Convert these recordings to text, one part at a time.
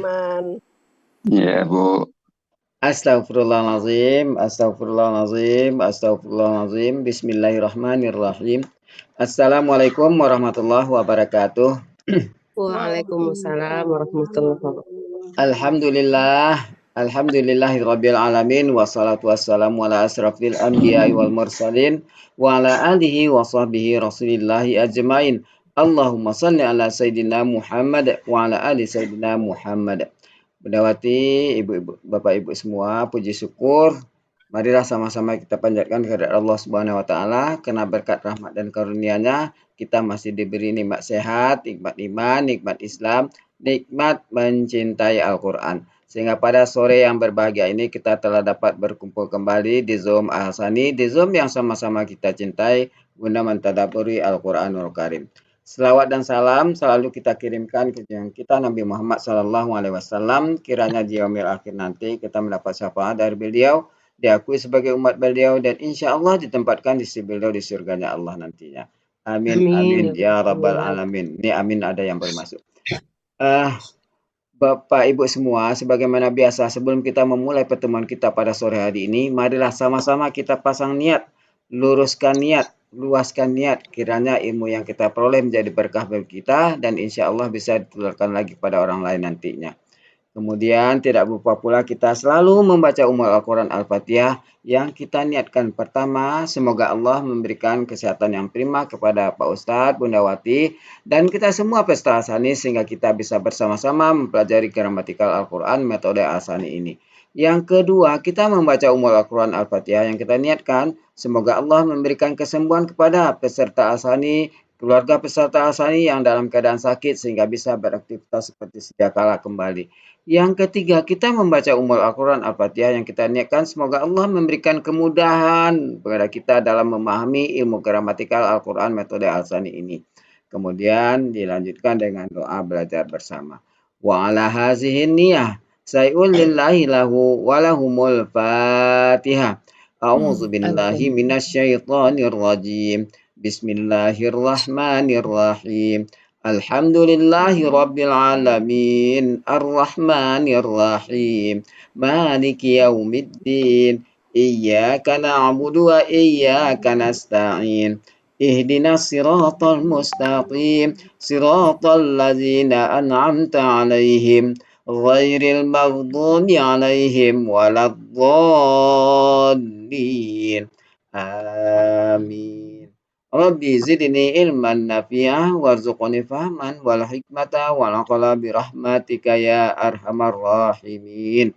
Rahman. Ya, Bu. Astagfirullahalazim, astagfirullahalazim, astagfirullahalazim. Bismillahirrahmanirrahim. Assalamualaikum warahmatullahi wabarakatuh. Waalaikumsalam warahmatullahi wabarakatuh. Alhamdulillahirabbil alamin wassalatu wassalamu ala asrafil anbiya'i wal mursalin wa ala alihi wa sahbihi rasulillahi ajmain. Allahumma salli ala sayyidina Muhammad wa ala ali sayyidina Muhammad. Bendawati, ibu-ibu, bapak-ibu semua, puji syukur. Marilah sama-sama kita panjatkan kehadirat Allah Subhanahu wa taala karena berkat rahmat dan karunia-Nya kita masih diberi nikmat sehat, nikmat iman, nikmat Islam, nikmat mencintai Al-Qur'an. Sehingga pada sore yang berbahagia ini kita telah dapat berkumpul kembali di Zoom Al-Hasani, di Zoom yang sama-sama kita cintai guna mentadabburi Al-Qur'anul Karim. Selawat dan salam selalu kita kirimkan ke junjungan kita Nabi Muhammad SAW. Kiranya di yaumil akhir nanti kita mendapat syafaat dari beliau, diakui sebagai umat beliau, dan insya Allah ditempatkan di sisi beliau di surganya Allah nantinya. Amin, amin, ya rabbal alamin. Ini amin ada yang bermasuk. Bapak Ibu semua, sebagaimana biasa sebelum kita memulai pertemuan kita pada sore hari ini, marilah sama-sama kita pasang niat, luruskan niat, luaskan niat, kiranya ilmu yang kita peroleh menjadi berkah bagi kita dan insya Allah bisa ditularkan lagi pada orang lain nantinya. Kemudian tidak lupa pula kita selalu membaca Al-Quran Al-Fatihah yang kita niatkan. Pertama, semoga Allah memberikan kesehatan yang prima kepada Pak Ustadz, Bunda Wati, dan kita semua peserta Al-Hasani sehingga kita bisa bersama-sama mempelajari gramatikal Al-Quran metode Al-Hasani ini. Yang kedua, kita membaca Al-Quran Al-Fatihah yang kita niatkan. Semoga Allah memberikan kesembuhan kepada peserta Al-Hasani, keluarga peserta Al-Hasani yang dalam keadaan sakit sehingga bisa beraktivitas seperti sedia kala kembali. Yang ketiga, kita membaca Al-Quran Al-Fatihah yang kita niatkan semoga Allah memberikan kemudahan kepada kita dalam memahami ilmu gramatikal Al-Quran metode Al-Hasani ini. Kemudian dilanjutkan dengan doa belajar bersama. Wa ala hazihin niyah say'ul lillahi lahu walahumul fatihah. A'udzu billahi minasyaitonir rajim. Bismillahirrahmanirrahim. Alhamdulillahi Rabbil Alamin, Ar-Rahmanir-Rahim, Maliki Yaumiddin, Iyyaka na'budu wa iyyaka nasta'in, Ihdinas siratal mustaqim, siratal ladzina an'amta 'alaihim, ghairil maghdubi 'alaihim waladdallin. Amin. Rabbi zidni ilman nafi'ah warzuqni fahman wal hikmata wal aqla birahmatika ya arhamar rahimin.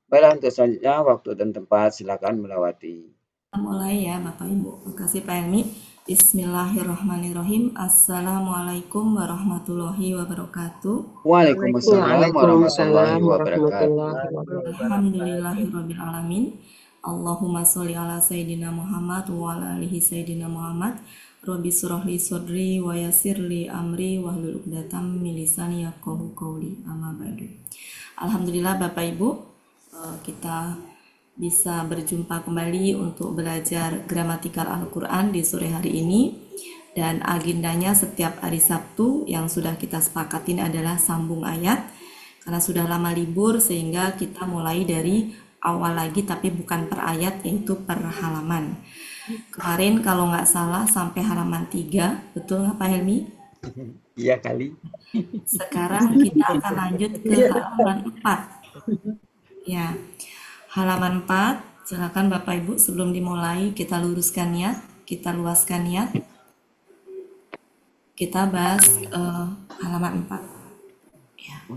Baiklah, untuk selanjutnya waktu dan tempat silakan melewati. Kita mulai ya Bapak Ibu. Terima kasih Pak Helmi. Bismillahirrahmanirrahim. Assalamualaikum warahmatullahi wabarakatuh. Waalaikumsalam warahmatullahi wabarakatuh. Alhamdulillahirabbil alamin. Allahumma sholli ala sayyidina Muhammad wa ala alihi sayyidina Muhammad. Rabbi shrahli sadri wa yassirli amri wahlul 'uqdatam min lisani yafqahu qawli. Amma ba'du. Alhamdulillah Bapak Ibu, kita bisa berjumpa kembali untuk belajar gramatikal Al-Quran di sore hari ini. Dan agendanya setiap hari Sabtu yang sudah kita sepakatin adalah sambung ayat. Karena sudah lama libur sehingga kita mulai dari awal lagi tapi bukan per ayat, yaitu per halaman. Kemarin kalau nggak salah sampai halaman 3, betul nggak Pak Helmi? Iya kali. Sekarang kita akan lanjut ke halaman 4. Ya, halaman 4, silakan Bapak Ibu sebelum dimulai kita luruskan niat, kita luaskan niat. Kita bahas halaman 4. Ya.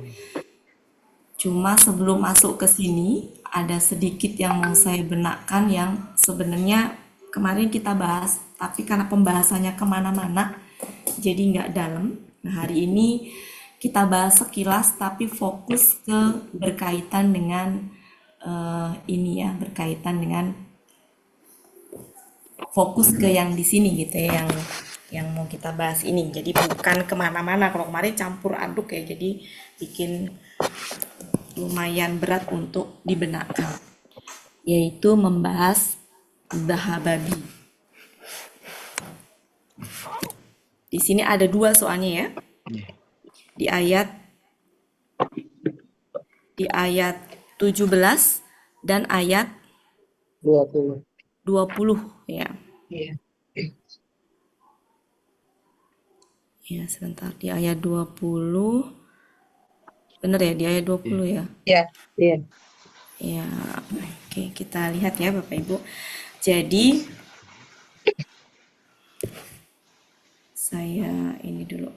Cuma sebelum masuk ke sini, ada sedikit yang mau saya benakkan yang sebenarnya kemarin kita bahas, tapi karena pembahasannya kemana-mana, jadi nggak dalam. Nah, hari ini kita bahas sekilas, tapi fokus ke berkaitan dengan ini ya, berkaitan dengan fokus ke yang di sini gitu ya, yang mau kita bahas ini. Jadi bukan kemana-mana. Kalau kemarin campur aduk ya, jadi bikin lumayan berat untuk dibenarkan, yaitu membahas Dhahababi. Di sini ada 2 soalnya ya. Di ayat di ayat 17 dan ayat 20. 20 ya. Iya. Ya, sebentar di ayat 20. Bener ya di ayat 20 ya? Iya. Iya. Ya, oke kita lihat ya Bapak Ibu. Jadi saya ini dulu.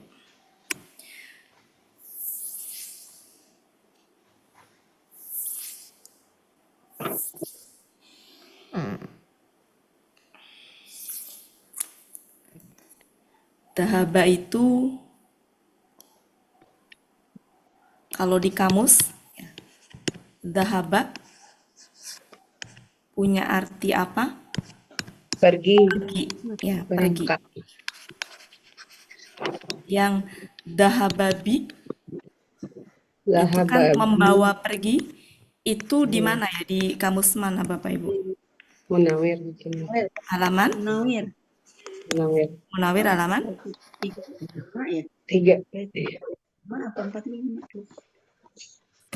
Dahaba itu kalau di kamus ya, dahaba punya arti apa? Pergi. Pergi, ya pergi. Berangkat. Yang dahababi itu kan Lahaba. membawa pergi. Itu di mana ya? Di kamus mana Bapak Ibu? Munawir di sini. Halaman? Munawir. Munawir. Munawir halaman? 3. Apa 45 tuh?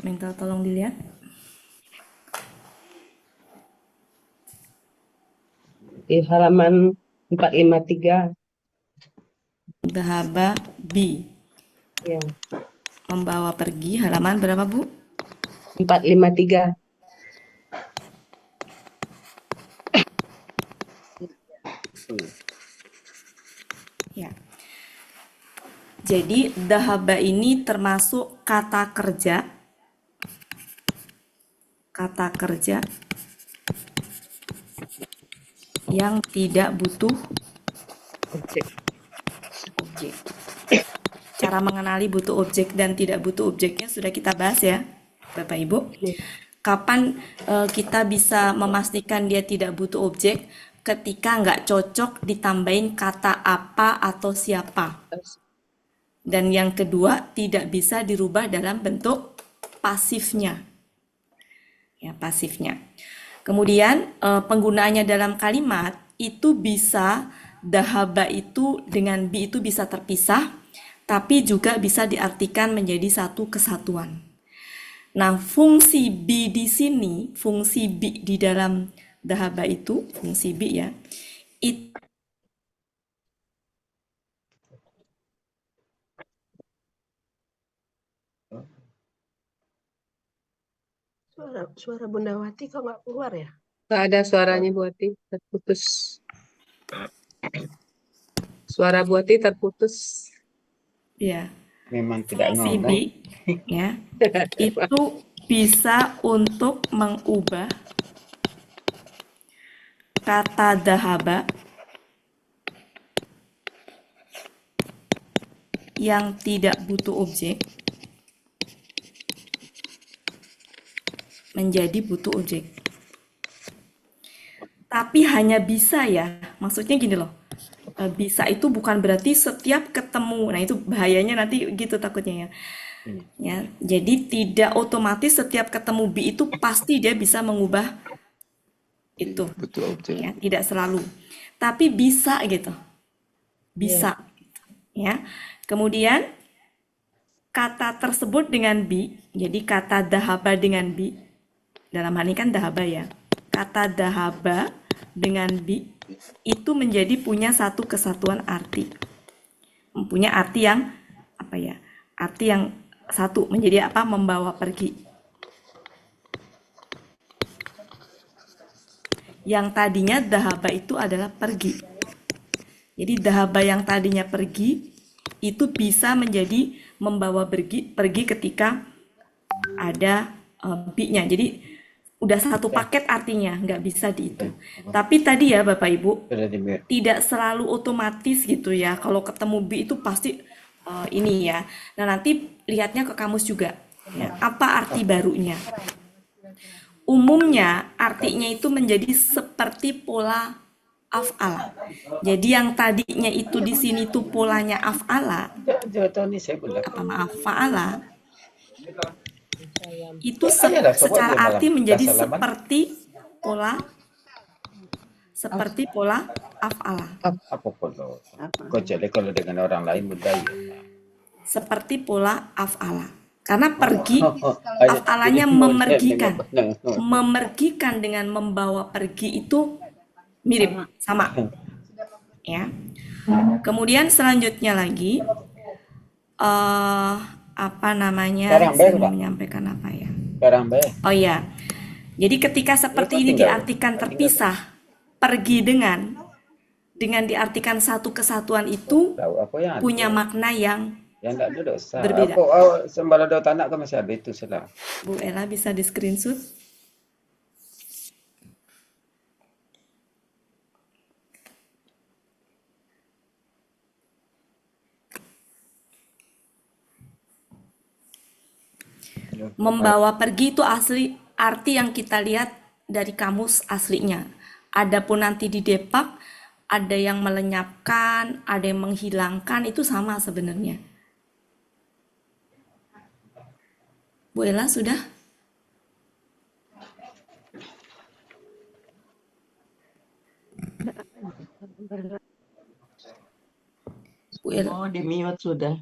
Minta tolong dilihat. Di halaman 453. Dahaba bi Ya. membawa pergi halaman berapa Bu? 453. Ya. Jadi dahaba ini termasuk kata kerja yang tidak butuh Objek. objek. Cara mengenali butuh objek dan tidak butuh objeknya sudah kita bahas ya, Bapak Ibu. Kapan kita bisa memastikan dia tidak butuh objek? Ketika nggak cocok ditambahin kata apa atau siapa. Dan yang kedua, tidak bisa dirubah dalam bentuk pasifnya. Ya, pasifnya. Kemudian penggunaannya dalam kalimat itu bisa dahaba itu dengan bi itu bisa terpisah, tapi juga bisa diartikan menjadi satu kesatuan. Nah, fungsi bi di sini, fungsi bi di dalam dahaba itu, fungsi bi ya, itu Suara Bunda Wati kok nggak keluar ya? Nggak ada suaranya Buati, terputus. Suara Buati terputus. ya, Memang tidak fungsi ngomong. bi ya, itu bisa untuk mengubah kata dahaba yang tidak butuh objek menjadi butuh objek. Tapi hanya bisa ya, maksudnya gini loh. Bisa itu bukan berarti setiap ketemu. Nah, itu bahayanya nanti gitu takutnya ya. Ya, jadi tidak otomatis setiap ketemu bi itu pasti dia bisa mengubah itu. butuh objek. Ya, tidak selalu. Tapi bisa gitu. Bisa. Ya. Kemudian kata tersebut dengan bi, jadi kata dahaba dengan bi, dalam hal ini kan dahaba ya. Kata dahaba dengan bi itu menjadi punya satu kesatuan arti. Mempunyai arti yang apa ya? Arti yang satu menjadi apa? Membawa pergi. Yang tadinya dahaba itu adalah pergi. Jadi dahaba yang tadinya pergi itu bisa menjadi membawa pergi ketika ada bi-nya. Jadi udah satu paket artinya, nggak bisa di itu. Tapi tadi ya Bapak Ibu, tidak selalu otomatis gitu ya. Kalau ketemu bi itu pasti ini ya. Nah nanti lihatnya ke kamus juga. Ya, apa arti barunya? Umumnya artinya itu menjadi seperti pola af'ala. Jadi yang tadinya itu di sini tuh polanya af'ala, apa maaf fa'ala, itu secara arti menjadi seperti pola af'ala. Apa kalau kau jadi kalau dengan orang lain budaya. Seperti pola af'ala. Karena pergi Ayat afalanya ini boleh memergikan. nengok. Memergikan dengan membawa pergi itu mirip, sama. Ya. Kemudian selanjutnya lagi apa namanya? Sekarang Saya baik mau udah. menyampaikan apa ya? Sekarang baik. Oh iya. Jadi ketika seperti ini tinggal. diartikan terpisah, pergi dengan diartikan satu kesatuan itu Tahu apa yang punya makna yang enggak ada dosa. berbeda. Apa sembala do tanak kan masih ada itu salah. Bu Ella bisa di screenshot. Membawa pergi itu asli arti yang kita lihat dari kamus aslinya. Adapun nanti di Depak ada yang melenyapkan, ada yang menghilangkan, itu sama sebenarnya. Bu Ella sudah? Bu Ella. Oh, di mute sudah.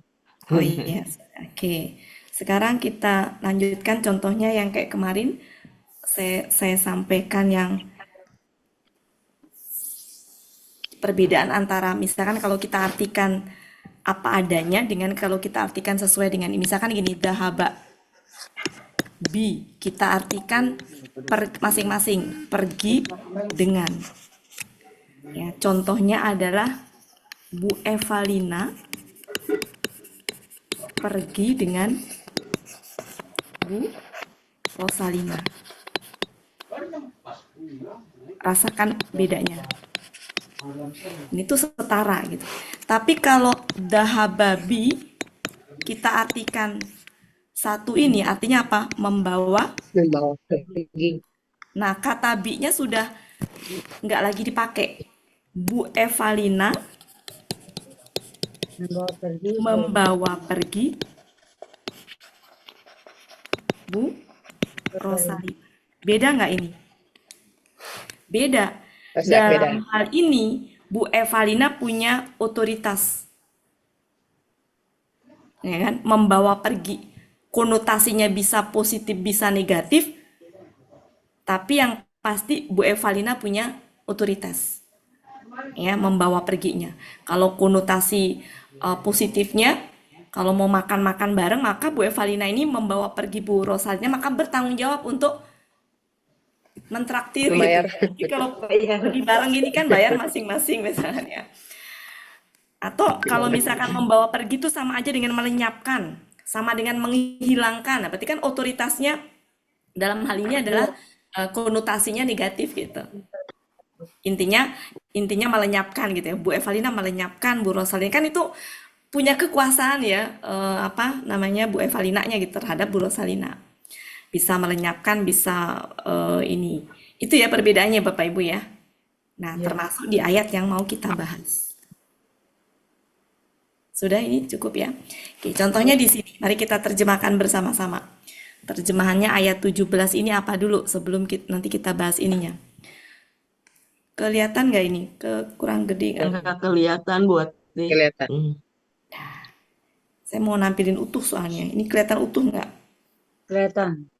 Oh iya, oke. Sekarang kita lanjutkan contohnya yang kayak kemarin. Saya sampaikan yang perbedaan antara misalkan kalau kita artikan apa adanya dengan kalau kita artikan sesuai dengan misalkan gini, dahaba bi, kita artikan masing-masing, pergi dengan. Ya, contohnya adalah Bu Evalina pergi dengan Bu Rosalina. Rasakan bedanya. Ini tuh setara gitu. Tapi kalau dahababi kita artikan satu ini artinya apa? Membawa. pergi. Nah, kata bi-nya sudah nggak lagi dipakai. Bu Evalina membawa pergi Bu Rosalina. Beda nggak ini? Beda. Dalam hal ini, Bu Evalina punya otoritas. Ya kan? Membawa pergi. Konotasinya bisa positif, bisa negatif. Tapi yang pasti Bu Evalina punya otoritas. Ya, membawa perginya. Kalau konotasi positifnya, kalau mau makan-makan bareng, maka Bu Evalina ini membawa pergi Bu Rosalina, maka bertanggung jawab untuk mentraktir Membayar. gitu. Jadi kalau pergi bareng gini kan bayar masing-masing misalnya. Atau kalau misalkan membawa pergi itu sama aja dengan melenyapkan, sama dengan menghilangkan. Nah, berarti kan otoritasnya dalam hal ini adalah konotasinya negatif gitu. Intinya melenyapkan gitu ya. Bu Evalina melenyapkan Bu Rosalina, kan itu punya kekuasaan ya, apa namanya, Bu Evalinanya gitu terhadap Bu Rosalina. Bisa melenyapkan, bisa ini. Itu ya perbedaannya Bapak Ibu ya. Nah, termasuk di ayat yang mau kita bahas. Sudah, ini cukup ya. Oke, contohnya di sini. Mari kita terjemahkan bersama-sama. Terjemahannya ayat 17 ini apa dulu sebelum nanti kita bahas ininya. Kelihatan nggak ini? Kurang gede kan? Nggak kelihatan buat Kelihatan. Saya mau nampilin utuh soalnya. Ini kelihatan utuh nggak? Kelihatan.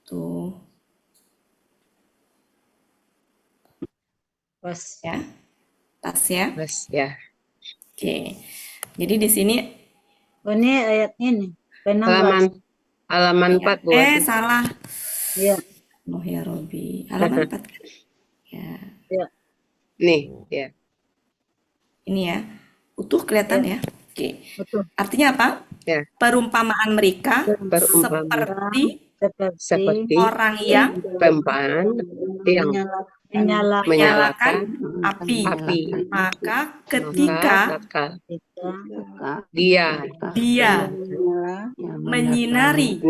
Tuh. Pas. Ya. Pas ya. Mas, ya. Oke. Jadi di sini Oh, ini ayatnya nih. Ke-16. Halaman 4, Bu. salah. Iya. Oh ya Robi. Halaman 4 kan? Ya. Iya. Nih, ya. Ini ya. Utuh kelihatan ya. Oke. Betul. Artinya apa? Ya. Perumpamaan mereka seperti orang yang perempuan yang menyalakan api. Maka ketika dia menyinari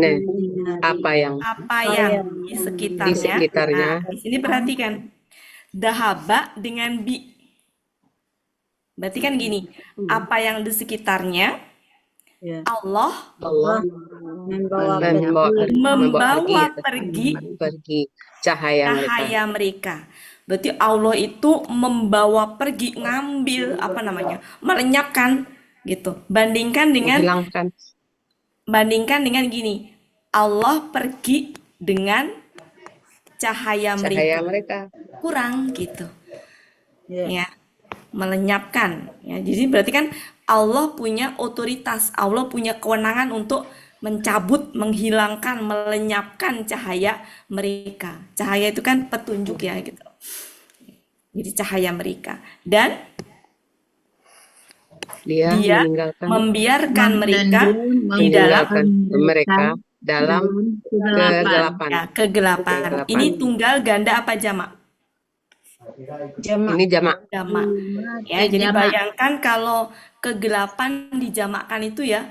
apa yang di sekitarnya. Nah, di sini perhatikan. Dahaba dengan bi. Berarti kan gini, apa yang di sekitarnya, Allah membawa pergi cahaya mereka. Berarti Allah itu membawa pergi, ngambil, apa namanya, melenyapkan gitu. Bandingkan Menghilangkan dengan gini, Allah pergi dengan cahaya cahaya mereka. mereka. Kurang gitu. Ya. Ya, melenyapkan ya. Jadi berarti kan Allah punya otoritas, Allah punya kewenangan untuk mencabut, menghilangkan, melenyapkan cahaya mereka. Cahaya itu kan petunjuk ya gitu. Jadi cahaya mereka dan Dia dia meninggalkan membiarkan Dan mereka dia di dalam meninggalkan mereka dalam kegelapan. kegelapan. ya, kegelapan. Kegelapan. Ini tunggal ganda apa jamak? Jamak. Ini jamak. Jamak. Ya, jadi bayangkan kalau kegelapan dijamakkan itu ya,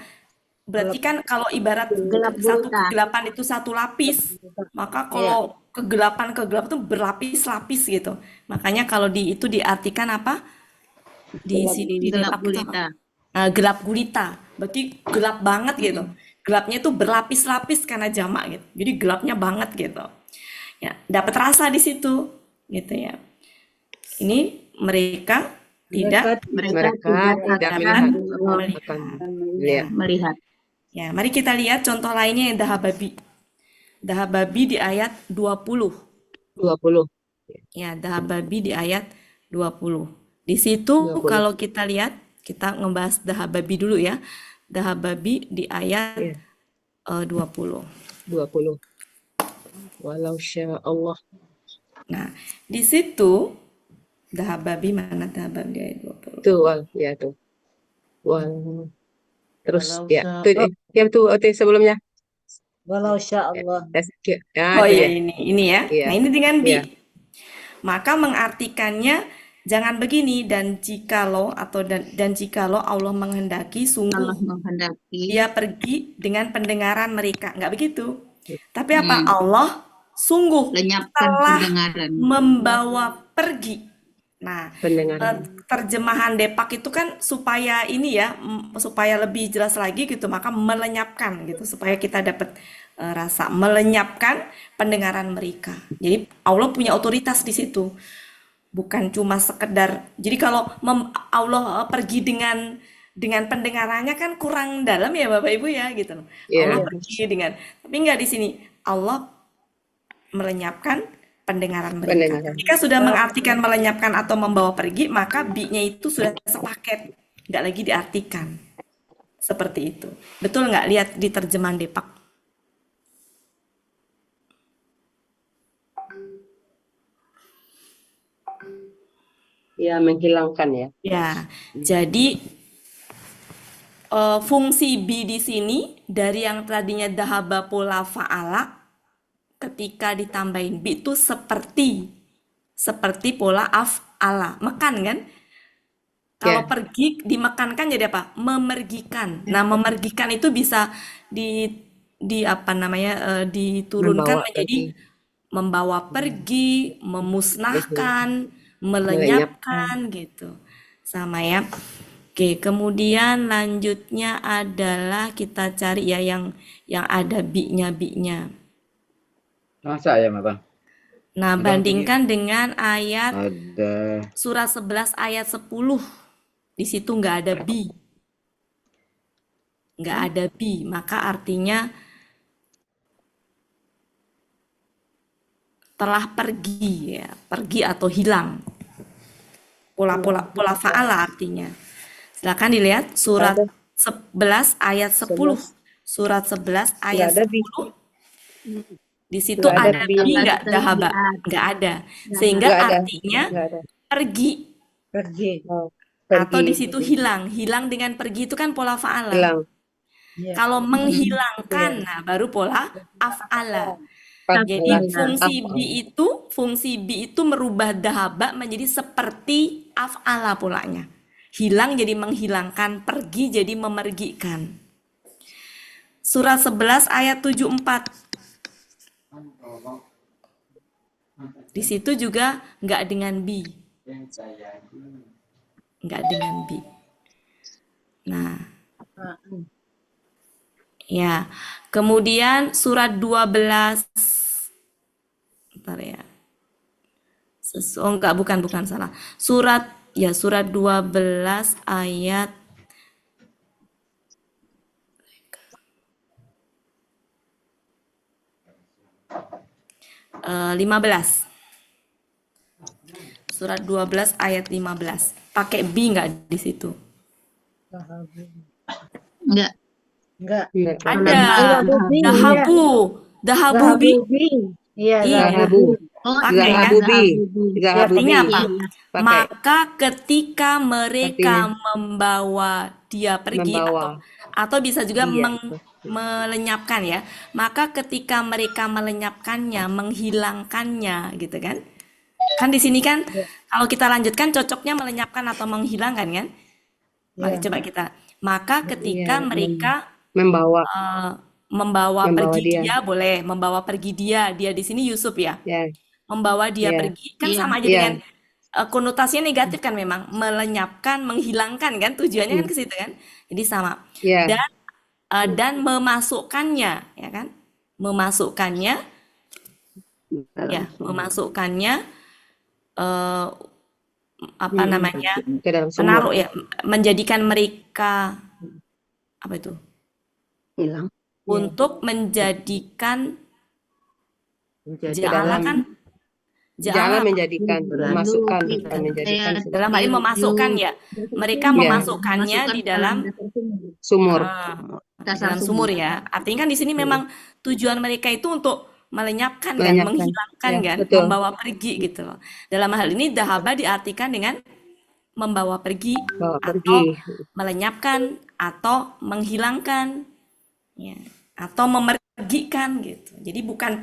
berarti kan kalau ibarat Gelap satu gulita. kegelapan itu satu lapis, maka kalau kegelapan itu berlapis-lapis gitu. Makanya kalau itu diartikan apa? Di sini di Gelap Depok itu apa? gulita. Gelap gulita. Berarti gelap banget gitu. Gelapnya itu berlapis-lapis karena jamak gitu. Jadi gelapnya banget gitu. Ya, dapat rasa di situ gitu ya. Ini mereka tidak Mereka tidak melihat akan melihat. melihat. Ya, mari kita lihat contoh lainnya yang dahababi. Dahababi di ayat 20. 20. Ya, dahababi di ayat 20. Di situ 20. kalau kita lihat, kita ngebahas dahababi dulu ya. Dahababi di ayat Iya. 20. 20. Walau sya Allah. Nah, di situ dahababi mana dahababi di ayat 20? Tuh, wal, ya tuh. Wal. Terus Walau ya, sya- tuh sebelumnya. Walau sya Allah. Ya, Oh itu ya, ya. ini ya. Iya. Nah, ini dengan bi. Iya. Maka mengartikannya jangan begini dan jikalau Allah menghendaki Allah sungguh menghendaki dia pergi dengan pendengaran mereka. Enggak begitu. Tapi apa? Allah sungguh lenyapkan telah pendengaran. membawa pergi. Nah, Pendengaran. terjemahan Depak itu kan supaya ini ya, supaya lebih jelas lagi gitu, maka melenyapkan gitu supaya kita dapat rasa melenyapkan pendengaran mereka. Jadi Allah punya otoritas di situ. Bukan cuma sekedar. Jadi kalau Allah pergi dengan pendengarannya kan kurang dalam ya Bapak Ibu ya gitu loh. Iya. Allah pergi dengan, tapi enggak di sini. Allah melenyapkan pendengaran mereka. Pendengaran. Ketika sudah mengartikan melenyapkan atau membawa pergi, maka bi-nya itu sudah sepaket, nggak lagi diartikan. Seperti itu. Betul nggak? Lihat di terjemahan Depak. Ya, menghilangkan ya. Ya, jadi fungsi bi di sini dari yang tadinya dahaba pola fa'ala, ketika ditambahin bi itu seperti pola af'ala, makan kan? Kalau Ya. pergi dimakankan jadi apa? Memergikan. Nah, memergikan itu bisa di apa namanya diturunkan Membawa menjadi pergi. membawa pergi, memusnahkan, melenyapkan gitu. Sama ya. Oke, kemudian lanjutnya adalah kita cari ya yang ada bi-nya. Masa ya, Bang? Nah, bandingkan dengan ayat Ada surat 11 ayat 10. Di situ nggak ada bi. Nggak ada bi, maka artinya telah pergi ya, pergi atau hilang. Pola fa'ala artinya. Silakan dilihat surat 11 ayat 10. Surat 11 ayat Nggak ada bi. 10. Di situ Nggak ada ada bi. bi nggak dahaba? Nggak ada. Sehingga Nggak ada. artinya Nggak ada. pergi. Pergi. Oh, Atau di pergi. situ hilang. Hilang dengan pergi itu kan pola fa'ala. Hilang. Kalau menghilangkan, nah baru pola af'ala. Jadi fungsi bi itu merubah dahaba menjadi seperti af'ala polanya. Hilang jadi menghilangkan, pergi jadi memergikan. Surat 11 ayat 74. Di situ juga nggak dengan bi. Nggak dengan bi. Nah, ya. Kemudian surat 12. Bentar ya. Bukan salah. Surat 12 ayat 15. Surat 12 ayat 15. Pakai bi nggak di situ? Enggak. Enggak. Ada. Zahabubi, iya. Dahabu. Dahabu bi. Zahabubi. Iya, Iya. Zahabu. Oh, Pakai kan? Zahabubi. Zahabubi. Artinya Zahabubi. apa? Pakai Maka ketika mereka Artinya membawa dia pergi membawa atau bisa juga dia. melenyapkan ya. Maka ketika mereka melenyapkannya, menghilangkannya gitu kan. Kan di sini kan kalau kita lanjutkan cocoknya melenyapkan atau menghilangkan kan? Mari coba kita. Maka ketika Iya, mereka membawa membawa membawa pergi dia. dia boleh, membawa pergi dia. Dia di sini Yusuf ya. Ya, Membawa dia ya, pergi kan Iya. sama aja ya. dengan konotasinya negatif kan memang melenyapkan, menghilangkan kan tujuannya kan ke situ kan. Jadi sama. Ya, Dan memasukkannya ya kan? Memasukkannya ya, memasukkannya eh, apa namanya? ke dalam sumur. Menaruh ya, menjadikan mereka apa itu? Hilang. Untuk menjadikan Ke ja'ala dalam kan? Jangan Ja'ala menjadikan, memasukkan dan menjadikan dalam hal ini memasukkan ya. Mereka Iya. memasukkannya di dalam sumur. di dalam sumur ya. Artinya kan di sini memang tujuan mereka itu untuk melenyapkan kan, Melenyapkan. menghilangkan Ya, kan, betul. membawa pergi gitu loh. Dalam hal ini dahaba diartikan dengan membawa pergi Bawa atau pergi. melenyapkan atau menghilangkan ya, atau memergikan gitu. Jadi bukan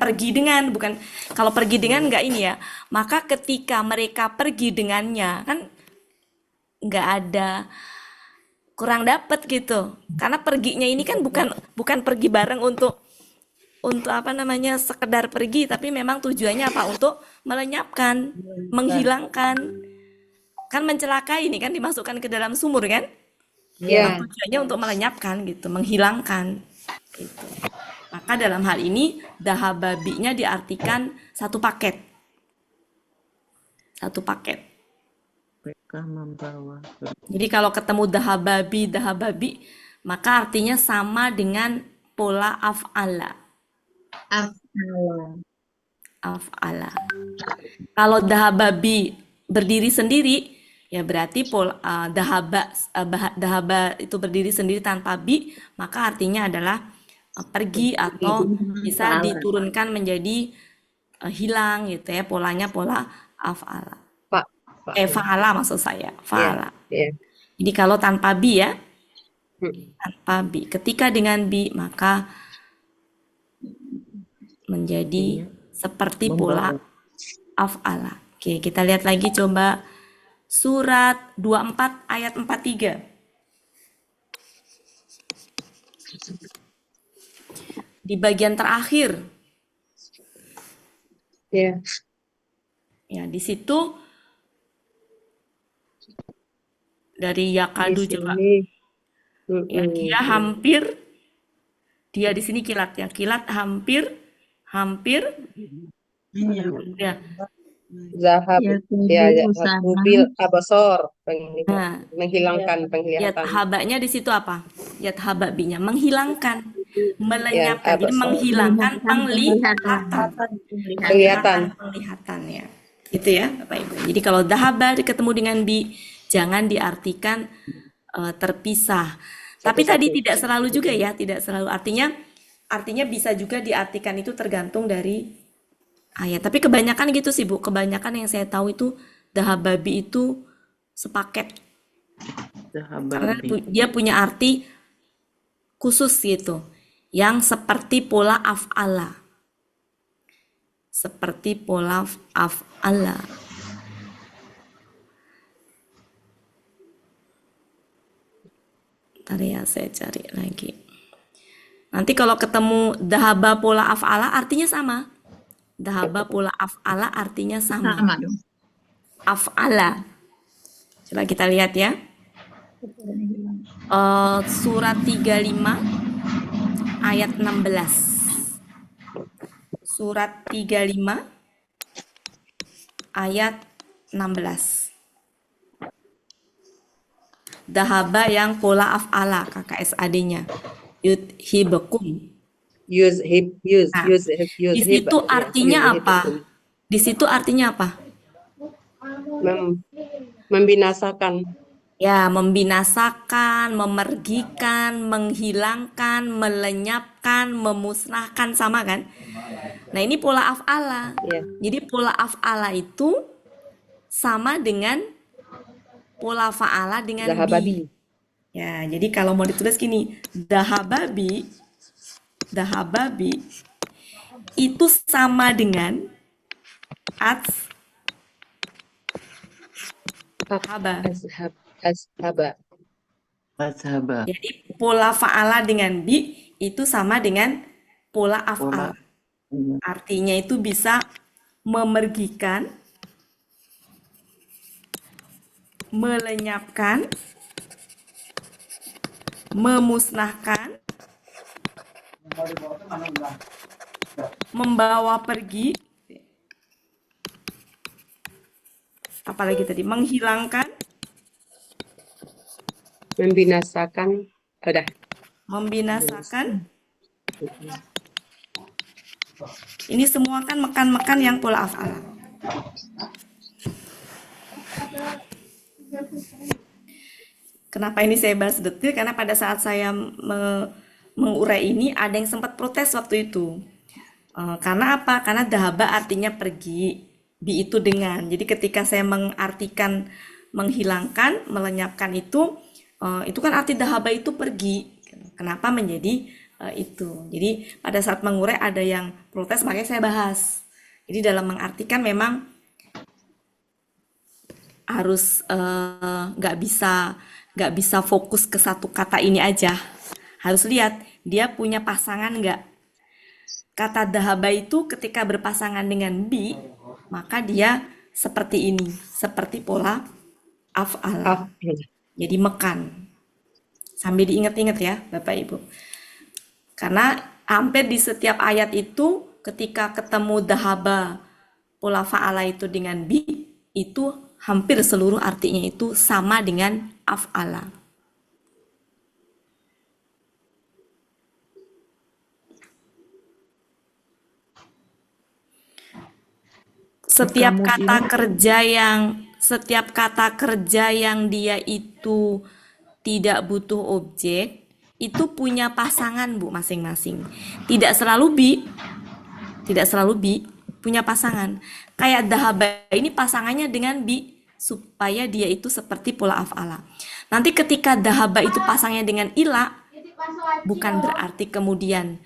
kalau pergi dengan enggak ini ya. Maka ketika mereka pergi dengannya kan enggak ada kurang dapet gitu. Karena perginya ini kan bukan pergi bareng untuk apa namanya sekedar pergi, tapi memang tujuannya apa? Untuk melenyapkan, menghilangkan. Kan mencelakai ini kan dimasukkan ke dalam sumur kan? Ya, Tujuannya untuk melenyapkan gitu, menghilangkan gitu. Maka dalam hal ini dahababinya diartikan satu paket. Satu paket. Mereka membawa. Jadi kalau ketemu dahababi, maka artinya sama dengan pola af'ala. Af'ala. Kalau dahababi berdiri sendiri, ya berarti dahaba itu berdiri sendiri tanpa bi, maka artinya adalah pergi atau bisa diturunkan menjadi hilang gitu ya, polanya pola af'ala. Pak. Fa'ala maksud saya, fa'ala. Ya. Jadi kalau tanpa bi ya, Hmm. tanpa bi. Ketika dengan bi maka menjadi seperti pola af'ala. Oke, kita lihat lagi coba surat 24 ayat 43. Di bagian terakhir. Ya. Ya, di situ dari yakadu Di coba. sini. Ya, dia di sini kilat ya. Kilat hampir ya. Zahab. Ya, bil abasor. Nah, Menghilangkan penglihatan. habanya di situ apa? Hababinya menghilangkan, melenyapkan. Jadi abasor. menghilangkan penglihatan ya. Itu ya, Bapak Ibu. Jadi kalau dahaba ketemu dengan bi, jangan diartikan terpisah. Tapi tadi tidak selalu juga ya, tidak selalu. Artinya bisa juga diartikan itu tergantung dari ayat. Tapi kebanyakan gitu sih Bu. Kebanyakan yang saya tahu itu dahababi itu sepaket. Karena dia punya arti khusus gitu. Yang seperti pola af'ala. Seperti pola af'ala. Ntar ya saya cari lagi. Nanti kalau ketemu dahaba pola af'ala artinya sama. Dahaba pola af'ala artinya sama. Sama dong. Af'ala. Coba kita lihat ya. Surat 35 ayat 16. Surat 35 ayat 16. Dahaba yang pola af'ala KKSAD-nya. Yudhibakum. Nah, di situ artinya apa? Di situ artinya apa? Membinasakan. Ya, membinasakan, memergikan, menghilangkan, melenyapkan, memusnahkan, sama kan? Nah, ini pola af'ala. Ya. Jadi pola af'ala itu sama dengan pola fa'ala dengan Zahababi. bi. Ya, jadi kalau mau ditulis gini, dahababi itu sama dengan haba. Ashaba. Mazhaba. Jadi pola fa'ala dengan bi itu sama dengan pola af'al. Artinya itu bisa memergikan, melenyapkan, memusnahkan, membawa pergi, apalagi tadi, menghilangkan, Membinasakan. Udah. membinasakan. Ini semua kan mekan-mekan yang pola af'ala. Kenapa ini saya bahas detil? Karena pada saat saya mengurai ini ada yang sempat protes waktu itu. Karena apa? Karena dahaba artinya pergi, bi itu dengan. Jadi ketika saya mengartikan menghilangkan, melenyapkan itu kan arti dahaba itu pergi. Kenapa menjadi itu? Jadi pada saat mengurai ada yang protes, makanya saya bahas. Jadi dalam mengartikan memang harus nggak bisa fokus ke satu kata ini aja. Harus lihat dia punya pasangan nggak. Kata dahaba itu ketika berpasangan dengan bi, maka dia seperti ini, seperti pola af'al. Jadi mekan. Sambil diingat-ingat ya, Bapak Ibu. Karena hampir di setiap ayat itu ketika ketemu dahaba pola fa'ala itu dengan bi, itu hampir seluruh artinya itu sama dengan af'ala. Setiap kata kerja yang dia itu tidak butuh objek, itu punya pasangan, Bu, masing-masing. Tidak selalu bi, punya pasangan. Kayak dahaba ini pasangannya dengan bi, supaya dia itu seperti pola af'ala. Nanti ketika dahaba itu pasangnya dengan ila, bukan berarti kemudian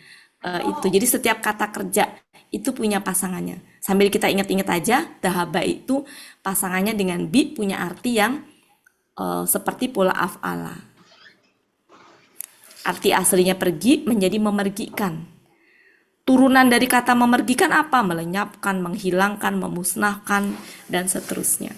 itu. Jadi setiap kata kerja itu punya pasangannya. Sambil kita ingat-ingat aja, dahaba itu pasangannya dengan bi punya arti yang seperti pola af'ala. Arti aslinya pergi menjadi memergikan. Turunan dari kata memergikan apa? Melenyapkan, menghilangkan, memusnahkan, dan seterusnya.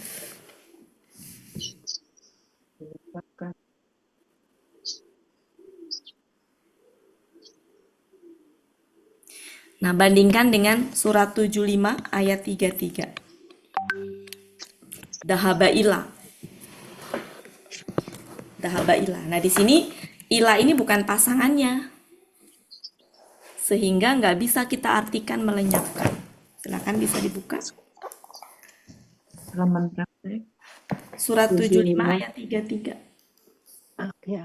Nah, bandingkan dengan surat 75 ayat 33. Dahaba ila. Nah, di sini ila ini bukan pasangannya. Sehingga nggak bisa kita artikan melenyapkan. Silakan bisa dibuka. Halaman berapa? Surat 75 ayat 33. Oke.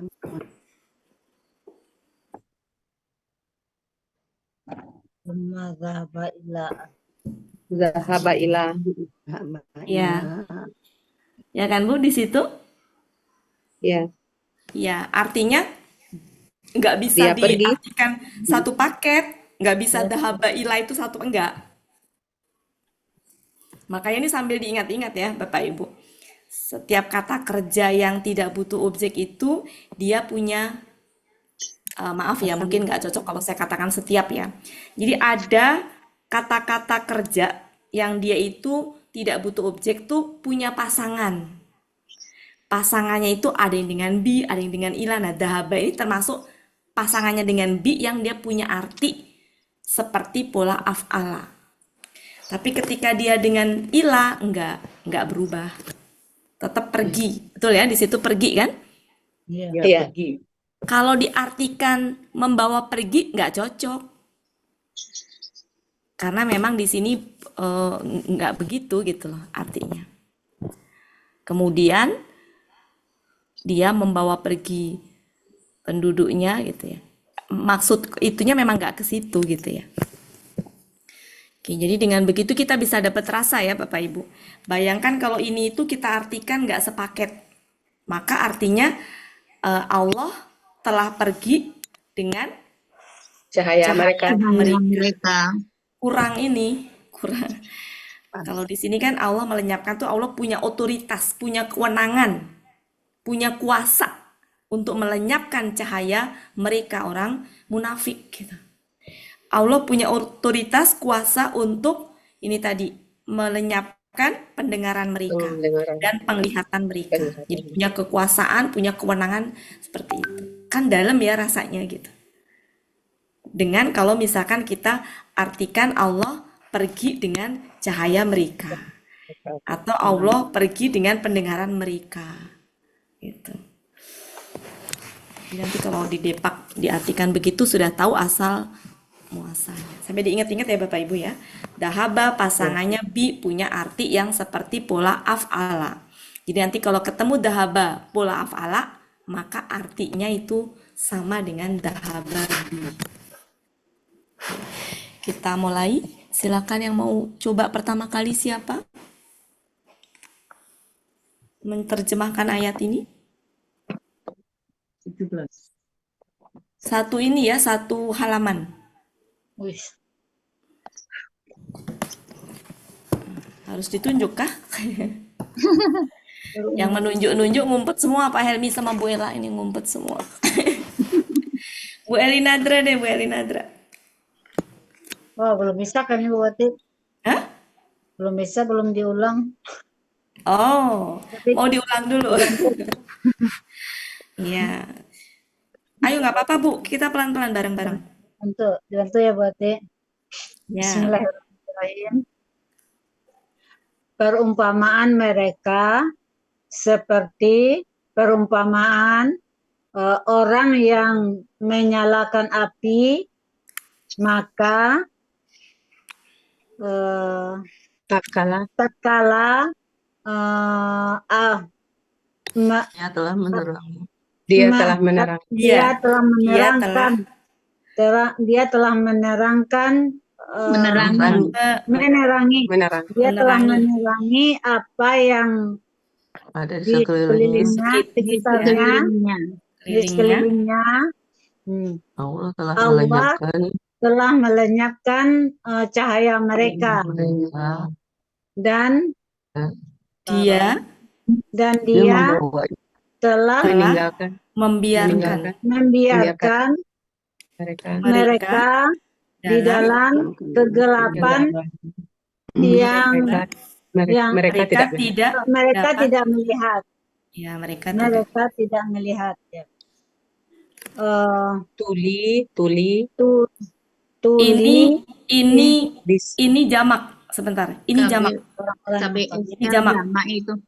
Zahaba ila. Ya. Ya kan, Bu, di situ? Ya. Ya, artinya nggak bisa Dia pergi. diartikan satu paket, nggak bisa dahaba ila itu satu, enggak. Makanya ini sambil diingat-ingat ya, Bapak Ibu. Setiap kata kerja yang tidak butuh objek itu, dia punya, maaf ya, mungkin nggak cocok kalau saya katakan setiap ya. Jadi ada kata-kata kerja yang dia itu tidak butuh objek tuh punya pasangan. Pasangannya itu ada yang dengan bi, ada yang dengan ila. Nah, dahaba ini termasuk pasangannya dengan bi yang dia punya arti seperti pola af'ala. Tapi ketika dia dengan ila, enggak berubah. Tetap pergi. Betul ya, di situ pergi kan? Iya. Pergi. Kalau diartikan membawa pergi, enggak cocok. Karena memang di sini nggak begitu gitu loh artinya. Kemudian dia membawa pergi penduduknya gitu ya. Maksud itunya memang nggak ke situ gitu ya. Oke, jadi dengan begitu kita bisa dapat rasa ya Bapak Ibu. Bayangkan kalau ini itu kita artikan nggak sepaket. Maka artinya Allah telah pergi dengan Cahaya mereka. mereka. Kurang. Kalau di sini kan Allah melenyapkan tuh Allah punya otoritas, punya kewenangan, punya kuasa untuk melenyapkan cahaya mereka orang munafik gitu. Allah punya otoritas, kuasa untuk ini tadi melenyapkan pendengaran mereka dan penglihatan mereka. Jadi punya kekuasaan, punya kewenangan seperti itu. Kan dalam ya rasanya gitu. Dengan kalau misalkan kita artikan Allah pergi dengan cahaya mereka atau Allah pergi dengan pendengaran mereka gitu. Jadi nanti kalau di Depak diartikan begitu sudah tahu asal muasalnya. Sampai diingat-ingat ya Bapak Ibu ya. Dahaba pasangannya bi punya arti yang seperti pola af'ala. Jadi nanti kalau ketemu dahaba pola af'ala maka artinya itu sama dengan dahaba bi. Kita mulai. Silakan yang mau coba pertama kali siapa? Menerjemahkan ayat ini. 17. Satu ini ya, satu halaman. Wih, Harus ditunjuk kah? Yang menunjuk-nunjuk ngumpet semua Pak Helmi sama Bu Ella ini ngumpet semua. Bu Eli Nadra deh, Bu Eli Nadra. wah belum bisa kan Ibu Wati? Hah? Belum bisa, belum diulang. Oh, mau diulang dulu. Iya. Ayo nggak apa-apa Bu, kita pelan-pelan bareng-bareng. Untuk dibantu ya Bu Wati. Ya. Bismillahirrahmanirrahim. Perumpamaan mereka seperti perumpamaan orang yang menyalakan api, maka Tatkala tatkala Ya telah menerangi. dia telah menerang. dia telah menerangkan dia telah menerangkan menerangi dia telah menerangi apa yang Ada di di sekelilingnya. sekitarnya di sekelilingnya. Allah telah Allah melenyapkan telah melenyapkan cahaya mereka dan Dia dia telah membiarkan mereka di dalam kegelapan yang mereka tidak melihat. Ya, mereka tidak melihat. Ya. Tuli Ini jamak sebentar. Ini jamak. Ini jamak.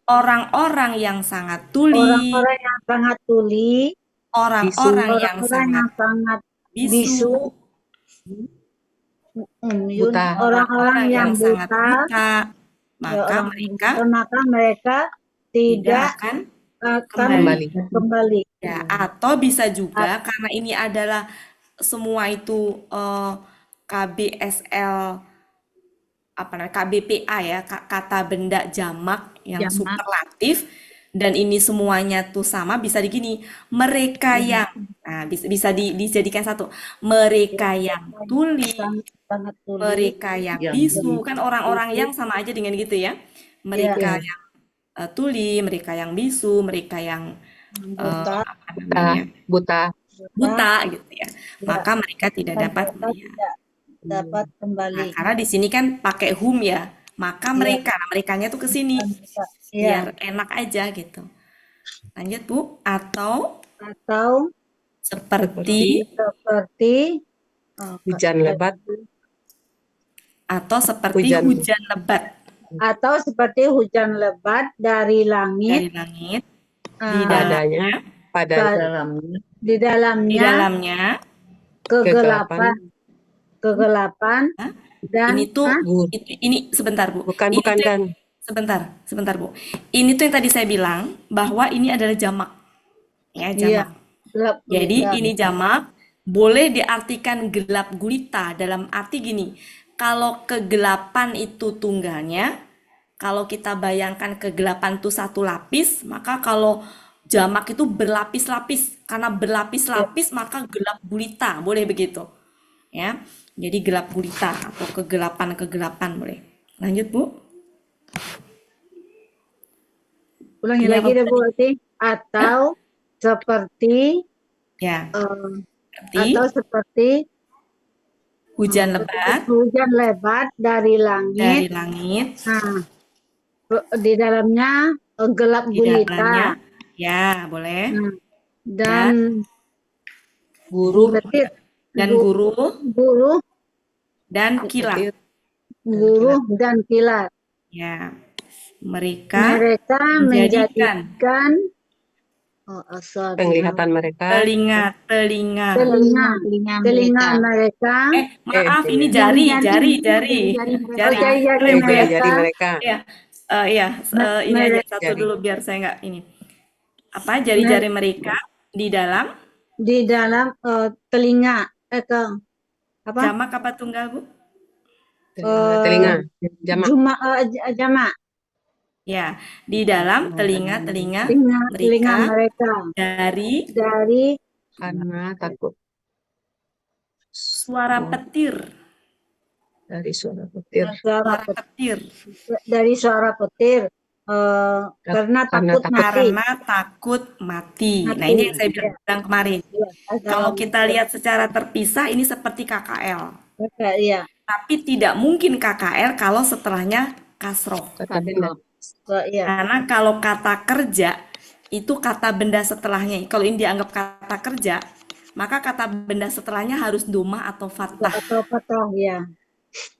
Orang-orang yang sangat tuli. Orang-orang yang sangat tuli. Orang-orang yang sangat bisu. Orang-orang yang sangat buta. Maka mereka tidak akan kembali. Ya, atau bisa juga karena ini adalah semua itu KBSL KBPA ya, kata benda jamak yang superlatif, dan ini semuanya tuh sama, bisa digini, mereka yang bisa dijadikan satu, mereka yang tuli, mereka yang bisu, kan orang-orang yang sama aja dengan gitu ya, mereka yang tuli, mereka yang bisu, mereka yang buta gitu ya, maka mereka tidak dapat melihat. Kembali. Nah, karena di sini kan pakai hum ya, maka merekanya tuh ke sini biar enak aja gitu. Lanjut Bu, atau seperti hujan lebat atau seperti hujan lebat dari langit di dalamnya kegelapan kegelapan Hah? dan Ini tuh, Guru. ini sebentar Bu. Bukan, Ini bukan tuh dan. sebentar Bu. Ini tuh yang tadi saya bilang bahwa ini adalah jamak, ya iya jamak. gelap Jadi gulita. ini jamak boleh diartikan gelap gulita dalam arti gini. Kalau kegelapan itu tunggalnya, kalau kita bayangkan kegelapan itu satu lapis, maka kalau jamak itu berlapis-lapis. Karena berlapis-lapis maka gelap gulita, boleh begitu. Ya. Jadi gelap gulita atau kegelapan-kegelapan boleh. Lanjut, Bu. Ulangi Iya, lagi deh Pak. Bu Ati. Atau seperti Ya, eh, berarti atau seperti hujan lebat hujan lebat dari langit. dari langit, Nah, di dalamnya gelap di dalamnya, gulita. ya boleh, Nah, dan dan Guru. petir, dan gu- guru guru, dan kilat. Petir. guru dan kilat. Ya, mereka Mereka menjadikan menjadikan sorry, Penglihatan mereka. telinga telinga mereka, maaf, iya. ini jari jari boleh Bu ya? Jari-jari mereka. Iya, iya, ini aja mereka satu Jari. dulu biar saya nggak ini. Apa jari-jari mereka di dalam di dalam telinga apa jamak apa tunggal Bu? Telinga. Jamak. jamak Ya, di dalam telinga-telinga telinga mereka dari Karena takut suara petir. dari suara petir. suara Suara petir. dari suara petir karena takut mati. Karena takut mati. Nah, ini yang saya bilang kemarin. Kalau kita lihat secara terpisah, ini seperti KKL. Iya, Tapi tidak mungkin KKL kalau setelahnya kasroh. Kata benda. iya, Karena kalau kata kerja, itu kata benda setelahnya. Kalau ini dianggap kata kerja, maka kata benda setelahnya harus domah atau fathah. atau patah ya.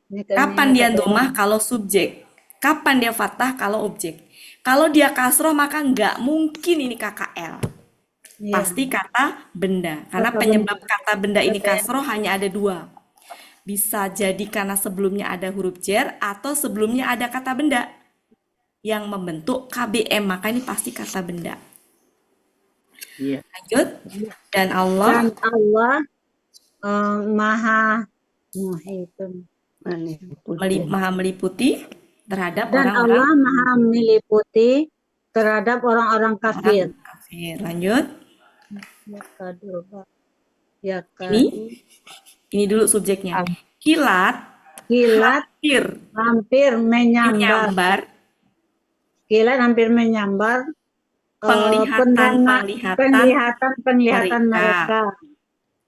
Kapan dia domah kalau subjek? Kapan dia fathah kalau objek? Kalau dia kasroh maka nggak mungkin ini KKL. Iya. Pasti kata benda. Karena Kata penyebab kata benda ini kasroh hanya ada dua. Bisa jadi karena sebelumnya ada huruf jar atau sebelumnya ada kata benda yang membentuk KBM. Maka ini pasti kata benda. Iya. Lanjut. Dan Allah maha muhitun. maha meliputi terhadap Dan orang-orang Allah maha meliputi terhadap orang-orang kafir. kafir. Lanjut. Ya Ini dulu subjeknya. Kilat hampir menyambar. Kilat hampir menyambar penglihatan mereka.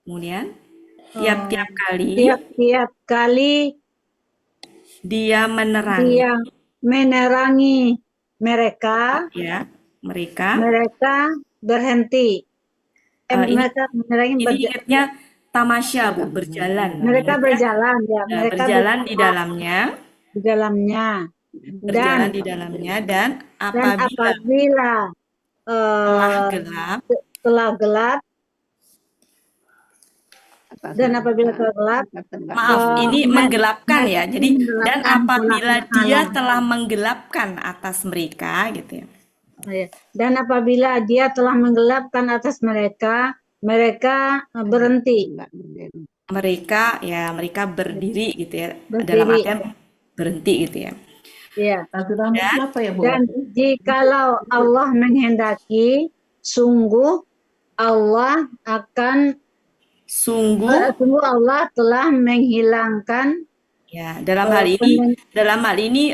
Kemudian tiap-tiap kali dia menerangi mereka, ya, mereka berhenti. Mereka menerangi ini ingatnya tamasya Bu, berjalan. Mereka berjalan ya, mereka berjalan di dalamnya. Berjalan di dalamnya dan apabila telah gelap maaf, ini menggelapkan ya. Jadi dan apabila dia telah menggelapkan atas mereka gitu ya. Dan apabila dia telah menggelapkan atas mereka, mereka berhenti. Mereka berdiri gitu ya. Dalam artian berhenti gitu ya. Ya. Dan jikalau Allah menghendaki, sungguh Allah Allah telah menghilangkan. Ya, dalam hal ini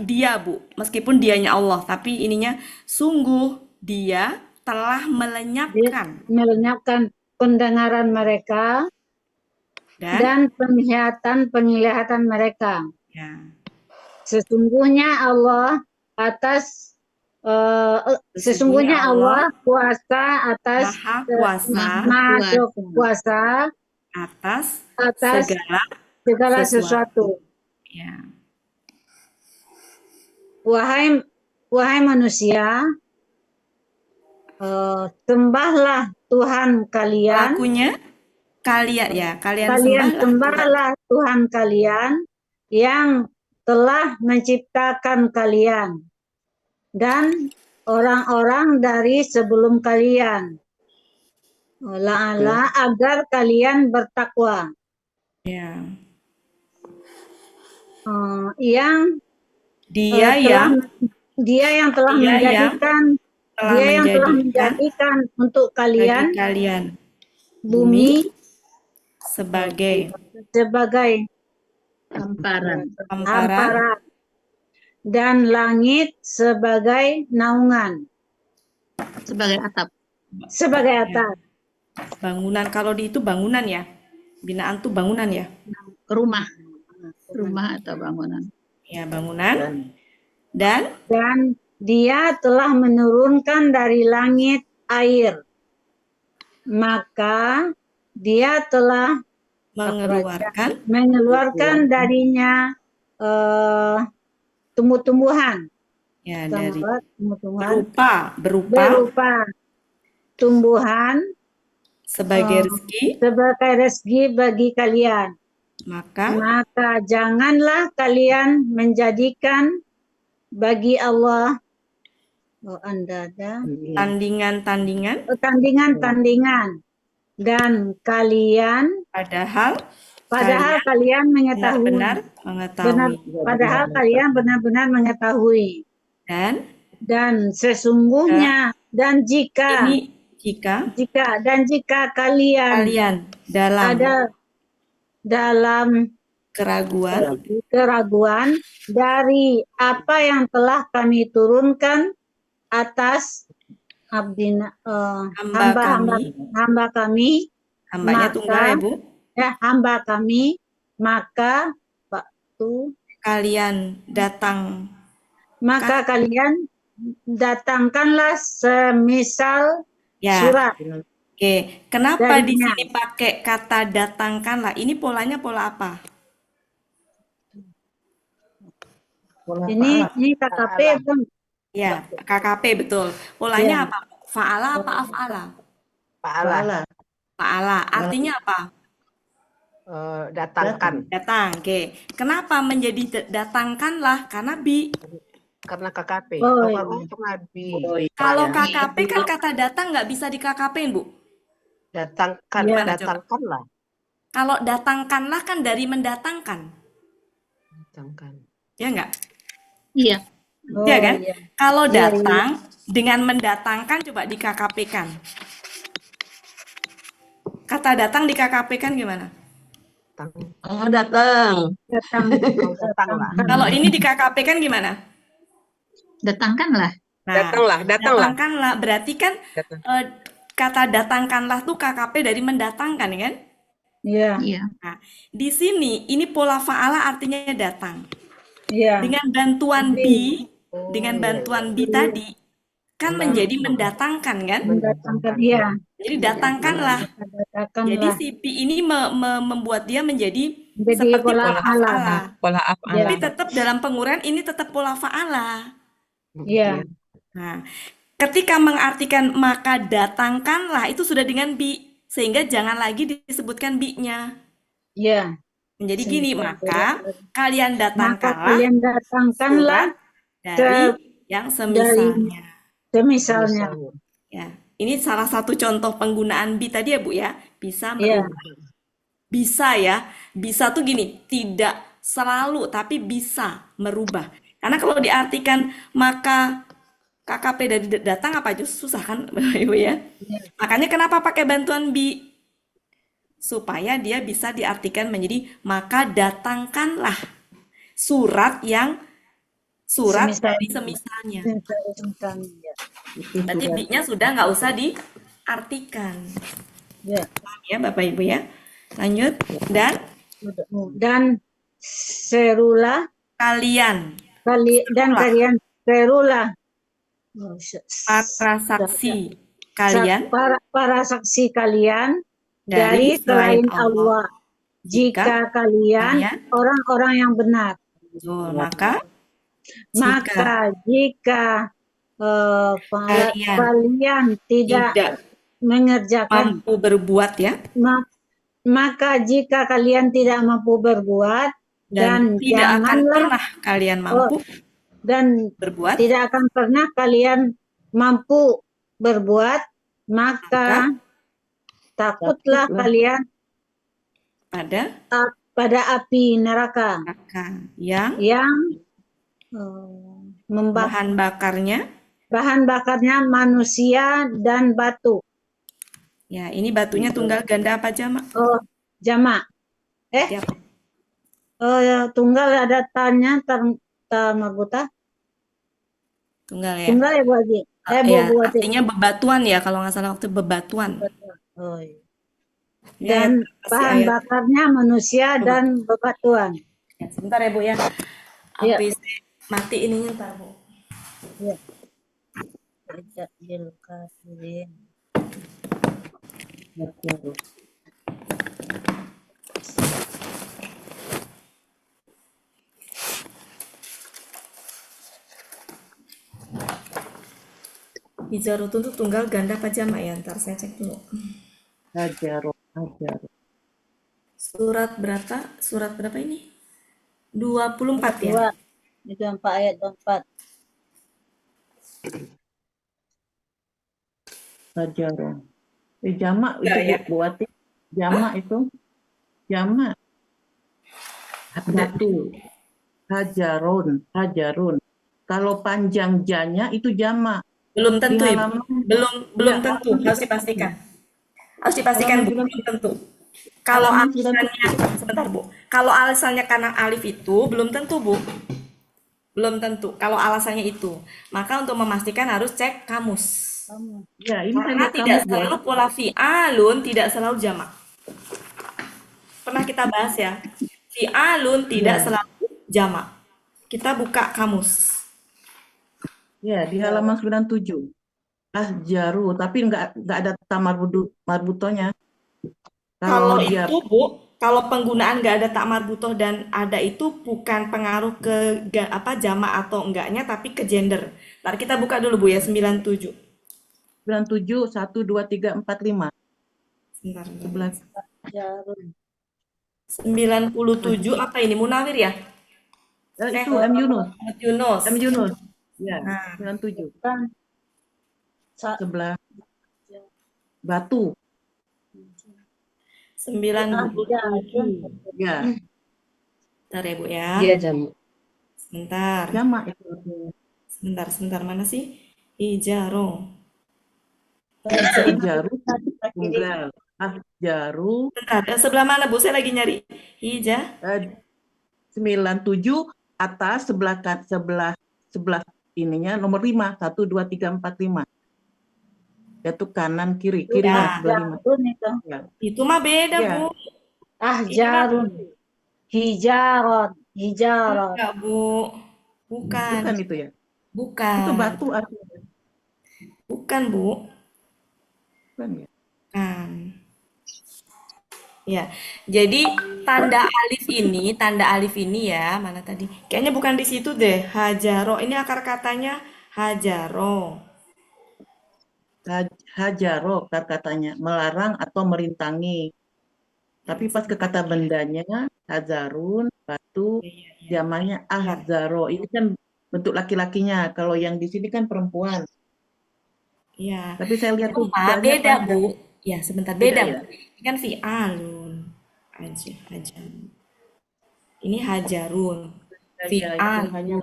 dia Bu, meskipun dianya Allah, tapi ininya sungguh dia telah melenyapkan pendengaran mereka dan penglihatan mereka. Ya. Sesungguhnya Allah kuasa atas Maha kuasa atas segala sesuatu. Ya. Wahai manusia, sembahlah Tuhan kalian. Kalian kalian sembahlah sembahlah Tuhan kalian yang telah menciptakan kalian dan orang-orang dari sebelum kalian. La'alla agar kalian bertakwa. ya. Yang Dia yang telah Dia yang menjadikan telah dia yang telah menjadikan menjadikan untuk bagi kalian kalian bumi sebagai sebagai Hamparan. hamparan dan langit sebagai naungan, Sebagai atap. sebagai atap. bangunan. Kalau di itu bangunan ya, binaan tuh bangunan ya, Rumah. Rumah atau bangunan. ya bangunan. Dan Dan dia telah menurunkan dari langit air, maka dia telah mengeluarkan darinya tumbuh-tumbuhan, ya dari tumbuh-tumbuhan berupa tumbuhan sebagai rezeki bagi kalian. Maka janganlah kalian menjadikan bagi Allah tandingan-tandingan dan kalian padahal kalian mengetahui padahal kalian benar-benar mengetahui dan sesungguhnya dan jika kalian ada dalam keraguan dari apa yang telah kami turunkan atas hamba kami, hambanya tunggal ya Bu, hamba kami, maka kalian datangkanlah semisal surat. Oke, kenapa di sini pakai kata datangkanlah? Ini polanya pola apa? Ini KKP, Bang. Ya, KKP betul. Polanya apa? Fa'ala apa af'ala? Fa'ala. Artinya apa? Datangkan. Datang. Oke. Kenapa menjadi datangkanlah? Karena Karena KKP. Kalau KKP kan kata datang nggak bisa di KKP-in, Bu. Datangkanlah. Kalau datangkanlah kan dari mendatangkan. Ya nggak? Iya. Iya kan? Kalau datang dengan mendatangkan coba di KKP-kan. Kata datang di KKP-kan gimana? Datang. Kalau ini di KKP-kan gimana? Datangkanlah. Nah, datangkanlah. Berarti kan kata datangkanlah tuh KKP dari mendatangkan, kan? Iya. Nah, di sini ini pola fa'ala artinya datang. Iya. Dengan bantuan bi tadi kan menjadi mendatangkan, kan? Mendatangkan, iya. Jadi datangkanlah. Jadi si bi ini membuat dia menjadi Jadi seperti pola fa'ala. Tapi Ya. tetap dalam penguraian ini tetap pola fa'ala. Iya. Nah, ketika mengartikan maka datangkanlah itu sudah dengan bi, sehingga jangan lagi disebutkan bi-nya. Iya. Menjadi gini, maka kalian datangkanlah surat dari yang semisalnya. Ya, ini salah satu contoh penggunaan bi tadi ya Bu ya, bisa merubah. Bisa ya, bisa tuh gini, tidak selalu tapi bisa merubah. Karena kalau diartikan maka KKP dari datang apa aja susah kan Bapak Ibu ya. Makanya kenapa pakai bantuan bi? Supaya dia bisa diartikan menjadi maka datangkanlah surat dari semisalnya. Berarti bi-nya sudah nggak usah diartikan. Ya Bapak Ibu ya. Lanjut. Dan serulah kalian serulah para saksi kalian dari selain Allah jika kalian orang-orang yang benar. Maka jika kalian tidak mengerjakan mampu berbuat ya, maka jika kalian tidak mampu berbuat dan tidak akan janganlah pernah kalian mampu dan berbuat, tidak akan pernah kalian mampu berbuat, maka takutlah kalian pada pada api neraka yang yang bahan bakarnya manusia dan batu. ya, ini batunya tunggal ganda apa jamak? Oh, jamak. Siap. Oh ya, tunggal ada tanya marbuta. Tunggal ya. Tunggal ya Bu Haji. Ya, artinya bebatuan ya kalau nggak salah waktu bebatuan. Oh, iya. Ya, Dan bahan bakarnya manusia dan bebatuan. ya, sebentar ya Bu ya. Habis mati ininya ntar Bu. Ya. Hijarotun itu tunggal ganda apa jamak ya? Ntar saya cek dulu. Hajarun. Surat berapa ini? 24 ya? Itu 4 ayat 24. Hajarun. Jamak Ya, itu ya. buat jamak itu. Jamak. Batu. Hajarun. Kalau panjang janya itu jamak. Belum tentu Di Ibu. halaman Belum Ya, tentu, harus dipastikan. Harus dipastikan Bu, belum tentu. Kalau Halaman alasannya, sebentar Bu. Kalau alasannya karena alif itu belum tentu Bu. Belum tentu. Kalau alasannya itu, maka untuk memastikan harus cek kamus. Ya, ini saya Karena lihat tidak kamus selalu pola fi'alun, tidak selalu jamak. Pernah kita bahas ya. Fi'alun tidak selalu jamak. Kita buka kamus. Ya, di halaman 97. Ahjaru, tapi nggak ada marbutonya. Kalau dia itu Bu, kalau penggunaan nggak ada tak marbutoh dan ada itu bukan pengaruh ke jamak atau enggaknya, tapi ke gender. Ntar kita buka dulu Bu ya, 97. 97, 1, 2, 3, 4, 5. Sebentar. 11. 97 apa ini? Munawir ya? Itu M. Yunus. Yunus. M. Yunus. Ya, Nah. 97. Kan Sebelah batu. 97. Ya, Bentar ya Bu ya. Iya jamak. Sebentar. jamak itu. Sebentar. Mana sih? Ijaro. Ahjaru, tunggal. Ahjaru. Bentar, sebelah mana Bu? Saya lagi nyari. 97 atas sebelah ininya nomor 5. 1, 2, 3, 4, 5. Yaitu kanan kiri Ya. sebelah 5. Ya. Itu mah beda Ya. Bu. Ahjarun. Hijaron. Enggak Bu. Bukan. Bukan itu ya. Bukan. Itu batu artinya. Bukan Bu. Bukan ya. Kan. Ya, jadi tanda alif ini ya, mana tadi? Kayaknya bukan di situ deh, hajaro. Ini akar katanya hajaro. Hajaro katanya melarang atau merintangi. Tapi pas ke kata bendanya hazarun, batu, jamaknya ahzaro. Ini kan bentuk laki-lakinya. Kalau yang di sini kan perempuan. Iya. Tapi saya lihat tuh Beda Bu. Ya, sebentar beda ya? Bu. Ini kan fi'alun. Hajarun. Ini hajarun. Fi'alun.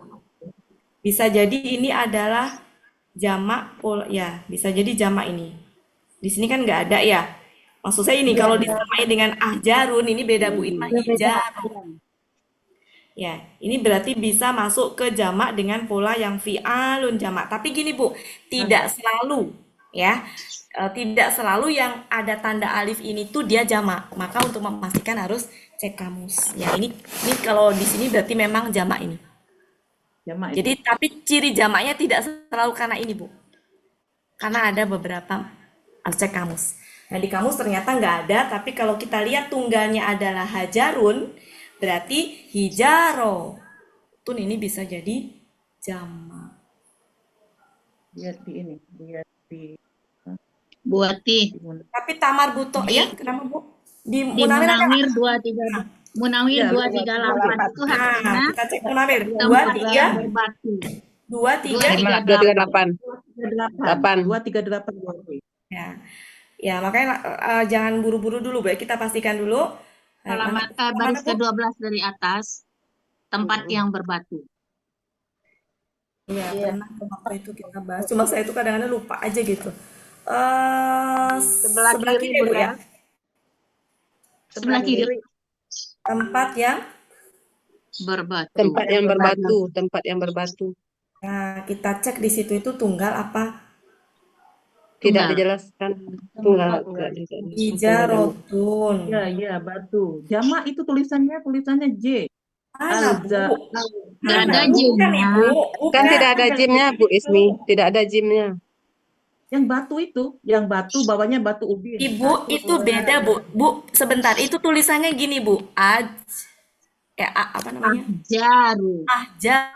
Bisa jadi ini adalah jamak ya, bisa jadi jamak ini. Di sini kan nggak ada ya. Maksud saya ini kalau disamai dengan ahjarun ini beda Bu, ini hijarun. Ya, ini berarti bisa masuk ke jamak dengan pola yang fi'alun jamak. Tapi gini Bu, tidak selalu ya. Tidak selalu yang ada tanda alif ini tuh dia jamak. Maka untuk memastikan harus cek kamus. Ya, ini kalau di sini berarti memang jamak ini. Jamak Jadi tapi ciri jamaknya tidak selalu karena ini Bu. Karena ada beberapa harus cek kamus. Nah di kamus ternyata nggak ada, tapi kalau kita lihat tunggalnya adalah hajarun, berarti hijaro. Tun ini bisa jadi jamak. lihat di ini, lihat di Buati. Tapi tamar buto ya, kenapa Bu? Di Di Munawir ada Munawir nggak? 23 Munawir Iya, 238 itu Nah, hadisnya kita cek Munawir. tempat 23, yang berbatu. 23. 238. 238. 238 berarti. Ya, ya makanya jangan buru-buru dulu, Bu. Kita pastikan dulu. Halaman Mana baris Bu? ke-12 dari atas, tempat yang berbatu. Iya, Iya. pernah waktu itu kita bahas. Cuma saya itu kadang-kadang lupa aja gitu. Sebelah Sebelah kiri, kiri, Bu, Bunda. ya. Sebelah kiri Tempat yang berbatu. Tempat yang berbatu, tempat yang berbatu. nah, kita cek di situ itu tunggal apa? Tidak Tunggal. dijelaskan. Tunggal. Enggak. Hijarotun. Iya, iya, batu. Jamak itu tulisannya J. Mana, Bu? Nggak ada Bukan, jimnya. Ibu. Kan Bukan. tidak ada jimnya, Bu Ismi. Tidak ada jimnya. Yang batu itu, yang batu bawahnya batu ubin. Ibu, itu beda, Bu. Bu, sebentar. Itu tulisannya gini, Bu. Apa namanya? Jaru. Ahja.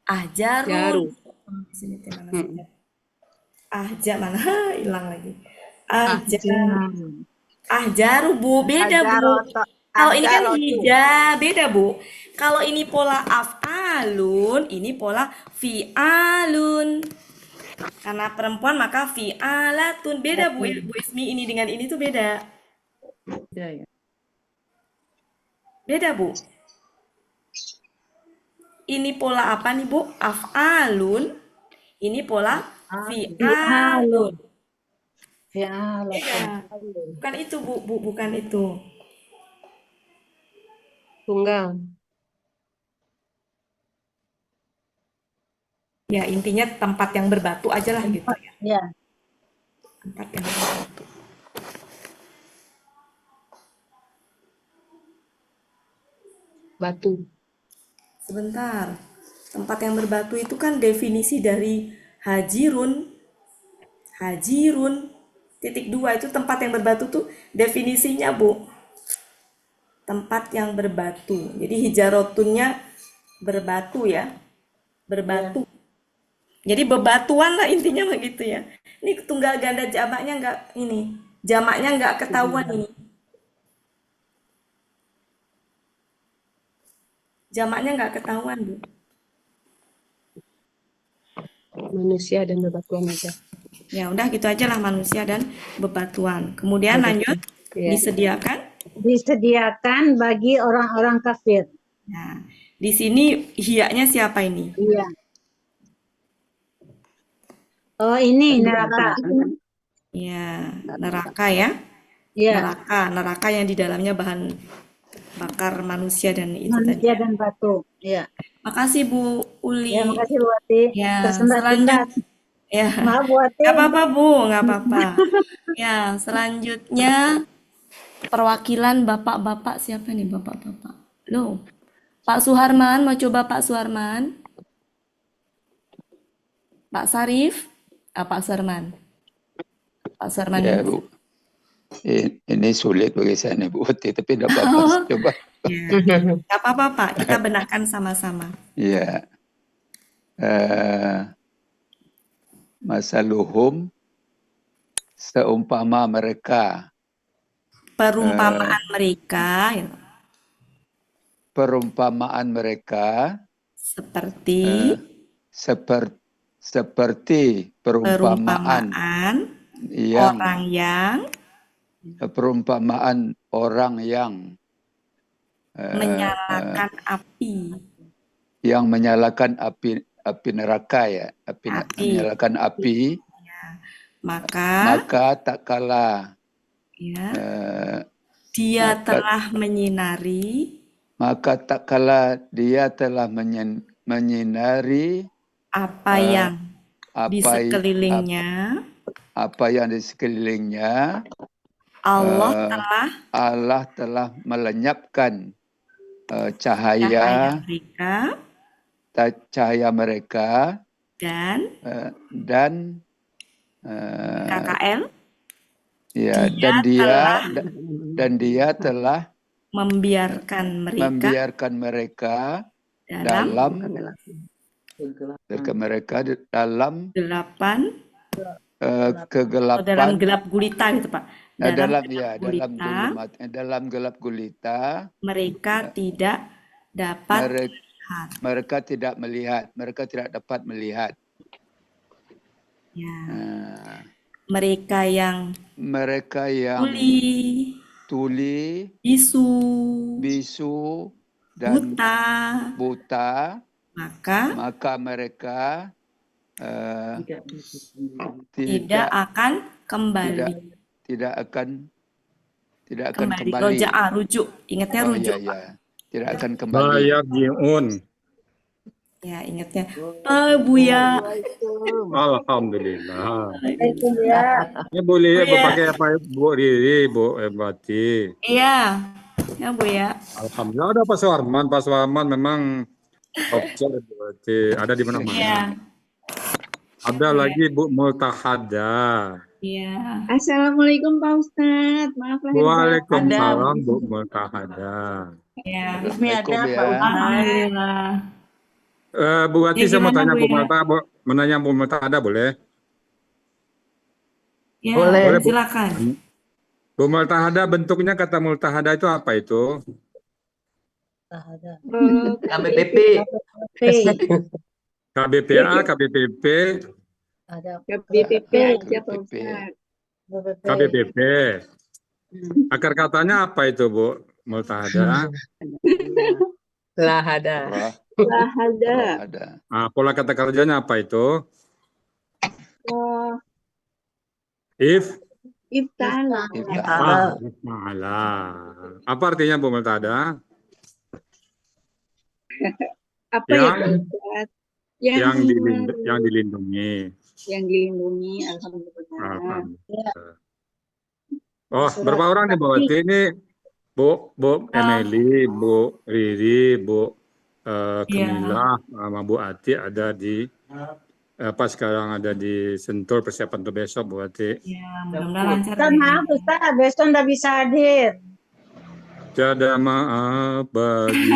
Ahjarun. Jaru. Di sini tuh mana? Hmm. Ahja mana? Hilang lagi. Ahja. Jaru. Ahjaru, Bu. Beda, Bu. Ahjaroto. Kalau ini kan Ahjarotu. hija, beda, Bu. Kalau ini pola af'alun, ini pola fi'alun. Karena perempuan maka fi'alatun. Beda, Bu. Bu Ismi, ini dengan ini tuh beda. Iya, ya. Beda, Bu. Ini pola apa nih, Bu? Af'alun. Ini pola fi'alun. Ya, Beda. Bukan itu, Bu. Bukan itu. Tunggal. Ya, intinya tempat yang berbatu aja lah gitu ya. ya. Tempat yang berbatu. Batu. Sebentar. Tempat yang berbatu itu kan definisi dari hajirun. Hajirun. Titik 2 itu tempat yang berbatu tuh definisinya, Bu. Tempat yang berbatu. Jadi hijarotunnya berbatu ya. Berbatu. Jadi bebatuan lah intinya begitu ya. Ini tunggal ganda jamaknya enggak ini. Jamaknya enggak ketahuan ini. Jamaknya enggak ketahuan, Bu. Manusia dan bebatuan aja. Ya udah gitu aja lah manusia dan bebatuan. Kemudian lanjut Ya. disediakan. Disediakan bagi orang-orang kafir. Nah, di sini hiyanya siapa ini? Iya. Oh, ini neraka. Ya, neraka ya. Iya, Neraka yang di dalamnya bahan bakar manusia dan itu tadi. manusia dan batu. Iya. Makasih Bu Uli. Ya, makasih Bu Wati. Ya, Tersendat-sendat. Ya, Maaf Bu Wati. nggak apa-apa Bu, nggak apa-apa. Ya, selanjutnya perwakilan bapak-bapak siapa nih bapak-bapak? Loh, Pak Suharman, mau coba Pak Suharman? Pak Sarif? Pak Suharman. Pak Suharman. Ya, Bu. Ini sulit bagi saya nih, Bu Uti, tapi tidak apa-apa. Coba. Ya, nggak apa-apa Pak, kita benarkan sama-sama. Ya. Masaluhum seumpama mereka. Perumpamaan mereka ya, Perumpamaan mereka seperti seperti perumpamaan yang orang yang menyalakan api. Yang menyalakan api neraka ya, menyalakan api. Maka tak kala ya, dia telah menyinari. Maka tak kala dia telah menyinari apa yang di sekelilingnya. Apa yang di sekelilingnya. Allah telah melenyapkan cahaya mereka dan KKL ya, dan dia telah membiarkan mereka dalam Atau dalam kegelapan gelap gulita gitu Pak. Dalam dalam gelap gulita mereka tidak dapat melihat. mereka tidak melihat, mereka tidak dapat melihat. Ya. Mereka yang tuli, bisu dan buta, maka mereka tidak akan kembali. Tidak akan kembali. Roja'ah, rujuk. Ingatnya rujuk. Iya. Tidak akan kembali. Yarji'un. Ya, ingatnya. Buya. Alhamdulillah. Ya. Ini boleh pakai apa Bu Riri, Bu Ebati. Iya. Ya, Buya. Alhamdulillah ada Pak Suarman. Pak Suarman memang officer berarti ada di mana-mana. Iya. Ada lagi Bu Multahada. Iya. Assalamualaikum Pak Ustadz. Maaf lahir Waalaikumsalam Bu Multahada. Iya. Ismi ada Pak Ustadz. Alhamdulillah. Bu Wati saya mau gimana, tanya Bu, Bu ya? Multa, menanya Bu Multahada boleh? Ya, Boleh. silakan. Bu Multahada, bentuknya kata Multahada itu apa itu? KBPP. KBPA, KBPP, KBPP aja Pak Ustadz. KBPP. Akar katanya apa itu Bu Multahada? Lahada. Nah, pola kata kerjanya apa itu? Ifta'ala. If'ala. Apa artinya Bu Multahada? Apa ya Pak Ustadz? Yang dilindungi. Yang dilindungi, alhamdulillah. Alhamdulillah. Oh, berapa orang nih Bu Wati? Ini Bu Emily, Bu Riri, Bu Kemilah, sama Bu Ati ada di sekarang ada di Sentul persiapan untuk besok Bu Wati. Ya, mudah-mudahan lancar. Ustadz, maaf Ustadz, besok nggak bisa hadir. Tiada maaf bagi.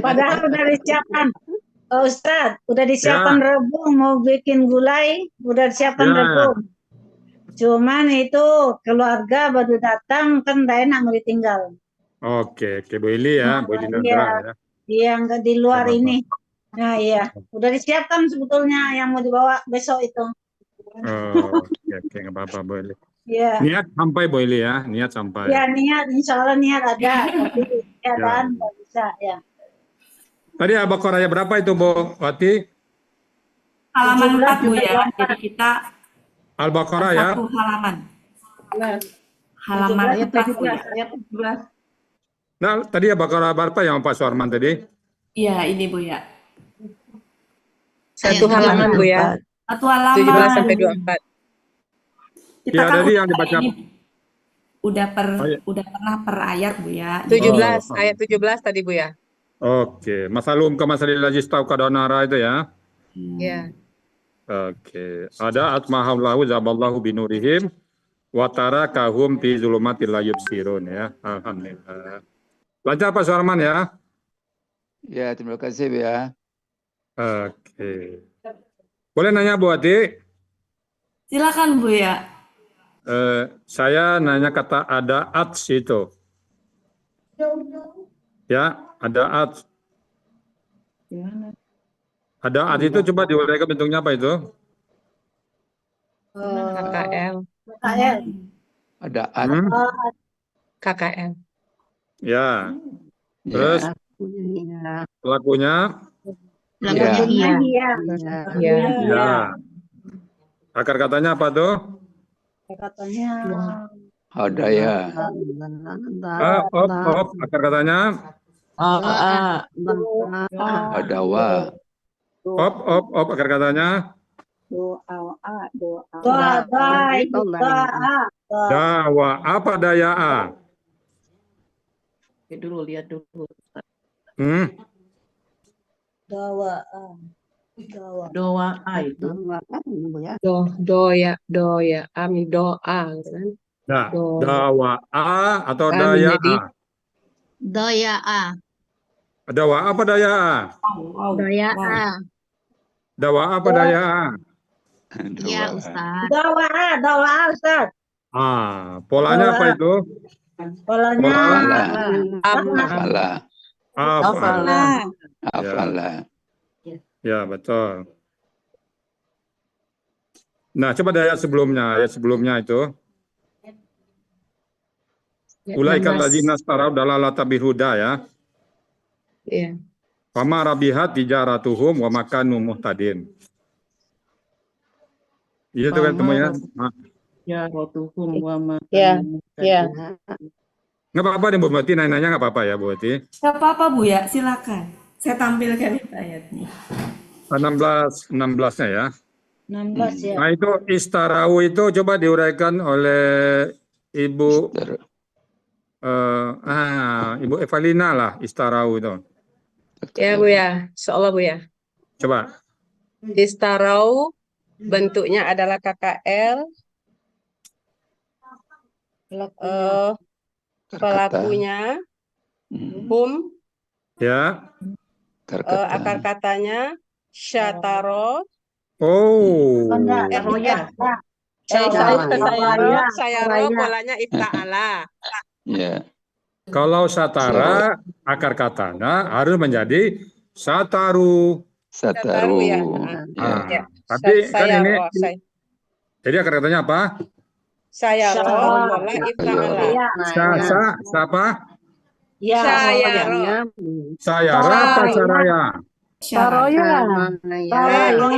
Padahal udah disiapkan. Ustadz, udah disiapkan rebung, mau bikin gulai, udah disiapkan rebung. Cuman itu keluarga baru datang, kan nggak enak mau ditinggal. Oke, Bu Ili ya, Bu Ili Nandra ya. Iya, nggak di luar ini. Nah iya, udah disiapkan sebetulnya yang mau dibawa besok itu. Oke, nggak apa-apa Bu Ili. Iya. Niat sampai Bu Ili ya, niat sampai. Ya niat, insya Allah niat ada, tapi keadaan nggak bisa ya. Tadi Al-Baqarah ya berapa itu Bu Wati? Halaman 4 Bu ya, jadi kita Al-Baqarah ya. satu halaman. Halaman 4 Bu ya. Ayat 17. Nah, tadi Al-Baqarah berapa yang Pak Suarman tadi? Iya, ini Bu ya. Satu halaman Bu ya. Satu halaman. 17 sampai 24. Kita Ya, kan tadi yang dibaca udah pernah per ayat Bu ya. 17, ayat 17 tadi Bu ya. Oke, masalum ke masalil lajis tau kadonara itu ya. Ya. Oke, ada atmahallahu zaballahu binurihim wa tarakahum fi zulumatil la yubsirun ya. Alhamdulillah. Lancar Pak Suarman ya. Ya, terima kasih ya. Oke. Boleh nanya Bu Ati? Silakan Bu ya. Saya nanya kata ada ats itu. Ya, ada ats. Ada ats itu coba diuraikan bentuknya apa itu? KKL. Ada at. KKL. Ya. Terus pelakunya? Iya. Ya. Akar katanya apa tuh? Katanya Hadaya. Akar katanya? Hadawa. Akar katanya? Dawa. Apa daya'a? Lihat dulu. doa itu. Doa, ami doa gitu kan. Dawa'a atau daya'a? Doya'a. Dawa apa daya'a? Doya'a. Dawa apa daya'a? Iya, Doa. Ustaz. Doa Ustaz. Polanya apa itu? Polanya Afala. Afala. Afala. Ya, betul. Nah, coba dari ayat sebelumnya itu. Ulaikal ladzina istarau dalalata bihuda ya. Iya. Fama rabihat tijaratuhum wa makanu muhtadin. Iya itu kan temunya. Ya rotuhum wa Ya, makanu ya. Nggak apa-apa nih Bu Bati, nanya nggak apa-apa ya Bu Bati. Gak apa-apa Bu ya, silakan. Saya tampilkan itu ayatnya. 16-nya ya. 16 ya. Nah itu istarau itu coba diuraikan oleh Ibu Ibu Evalina lah istarau itu. Ya Bu ya, seolah Bu ya. Coba. Istarau bentuknya adalah KKL. Pelakunya hum. Ya. Akar katanya syataro. Sayaro polanya ifta'ala. Ya. Kalau satara akar katanya harus menjadi sataru. Sataru. Ya. Tapi kan ini jadi akar katanya apa? Sayaro pola ifta'ala. Siapa? Sayaro. Sayara apa Saraya? Saroya.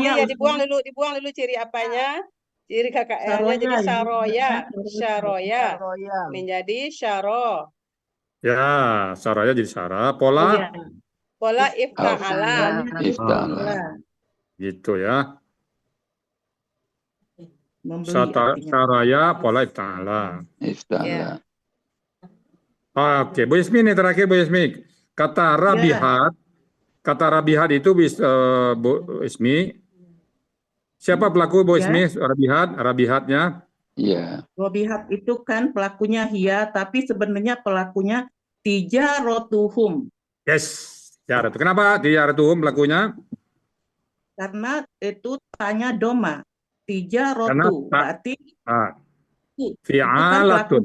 Ya dibuang dulu ciri apanya? Ciri KKL-nya jadi saroya menjadi syaro. Ya, saraya jadi sara. Pola ifta'ala. Gitu ya. Saraya pola ifta'ala. Ifta'ala. Oke, Bu Ismi ini terakhir Bu Ismi. Kata rabihat itu Bu Ismi. Siapa pelaku Bu Ismi? Rabihatnya? Iya. Rabihat itu kan pelakunya Hia, tapi sebenarnya pelakunya tijarotuhum. Yes, tijaratu. Kenapa tijaratuhum pelakunya? Karena itu tanya doma. Tijarotu berarti fi'alatun.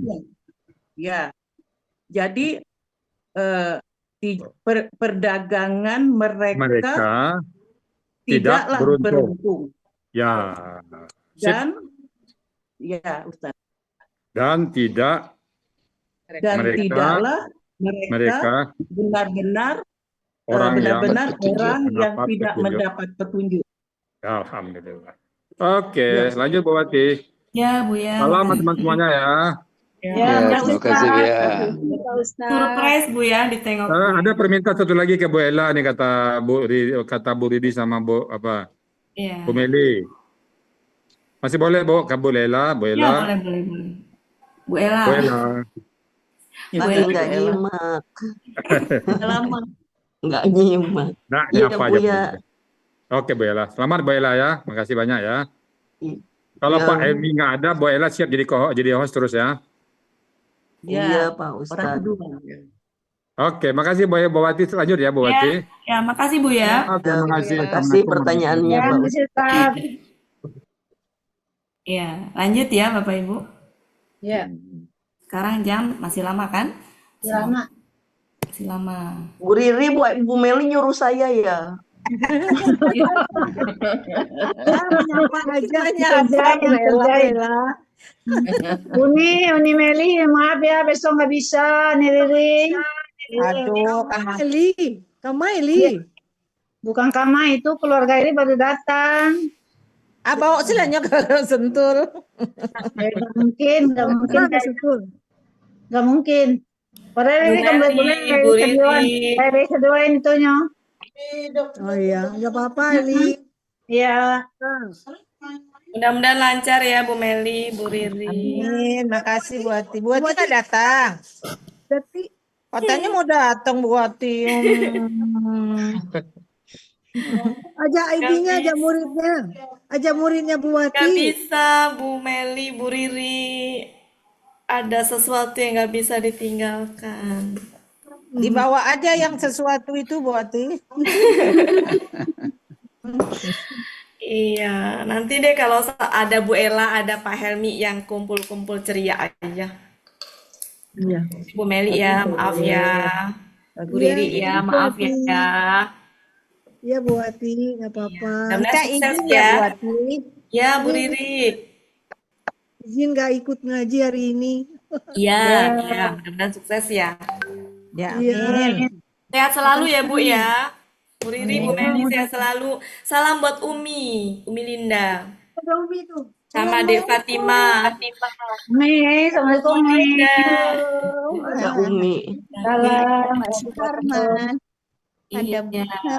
Ya. Jadi perdagangan mereka tidaklah beruntung. Ya. Dan ya, Ustaz. Dan tidaklah mereka benar-benar orang yang tidak mendapat petunjuk. Alhamdulillah. Oke, lanjut Bu Wati. Ya Bu ya. Salam teman-temannya ya. Ya, terima kasih ya. Surprise Bu ya ditengok. Ada permintaan satu lagi ke Bu Ella nih kata Bu Ridi sama Bu Bu Meli. Masih boleh Bu ke Bu Ella? Ya boleh. Bu Ella. Nggak nyimak. Nggak nyimak. Nah, apa aja. Oke Bu Ella. Selamat Bu Ella ya. Makasih banyak ya. Kalau Pak Elmi nggak ada, Bu Ella siap jadi host terus ya. Iya Pak Ustadz. Oke, makasih Bu Wati. Lanjut ya Bu Wati. Ya, makasih Bu ya. Oke, makasih. Makasih pertanyaannya Pak Ustadz. Ya, lanjut ya Bapak Ibu. Ya. Sekarang jam masih lama kan? Masih lama. Bu Riri, Bu Meli nyuruh saya ya. Uni Meli, maaf ya besok nggak bisa nih Riri. Aduh, Kamaili. Bukan Kama, itu keluarga ini baru datang. Bawa silanya ke Sentul. Nggak mungkin Nggak mungkin. Padahal ini kan dari kedua itunya. Oh iya, nggak apa-apa Eli. Iya. Mudah-mudahan lancar ya Bu Meli, Bu Riri. Amin, makasih Bu Ati. Bu Ati nggak datang. Katanya mau datang Bu Ati. Ajak ID-nya, ajak muridnya Bu Ati. Gak bisa Bu Meli, Bu Riri. Ada sesuatu yang gak bisa ditinggalkan. Dibawa aja yang sesuatu itu Bu Ati. Iya, nanti deh kalau ada Bu Ella, ada Pak Helmi yang kumpul-kumpul ceria aja. Iya. Bu Meli ya, maaf ya. Bu Riri ya, maaf ya. Iya Bu Ati, nggak apa-apa. Mudah-mudahan sukses izin ya Bu ya. Ati. Ya, Bu Riri. Izin nggak ikut ngaji hari ini. Iya, Ya. iya, mudah-mudahan sukses ya. Ya, Iya. amin. Sehat selalu ya Bu ya. Bu Riri, Bu Meli Amin. sehat selalu. Salam buat Umi Linda. Ada Umi tuh. Sama Dek Fatima. Umi, Assalamualaikum Umi Umi. Linda. Ada Umi. Salam. Arman, ada Iya,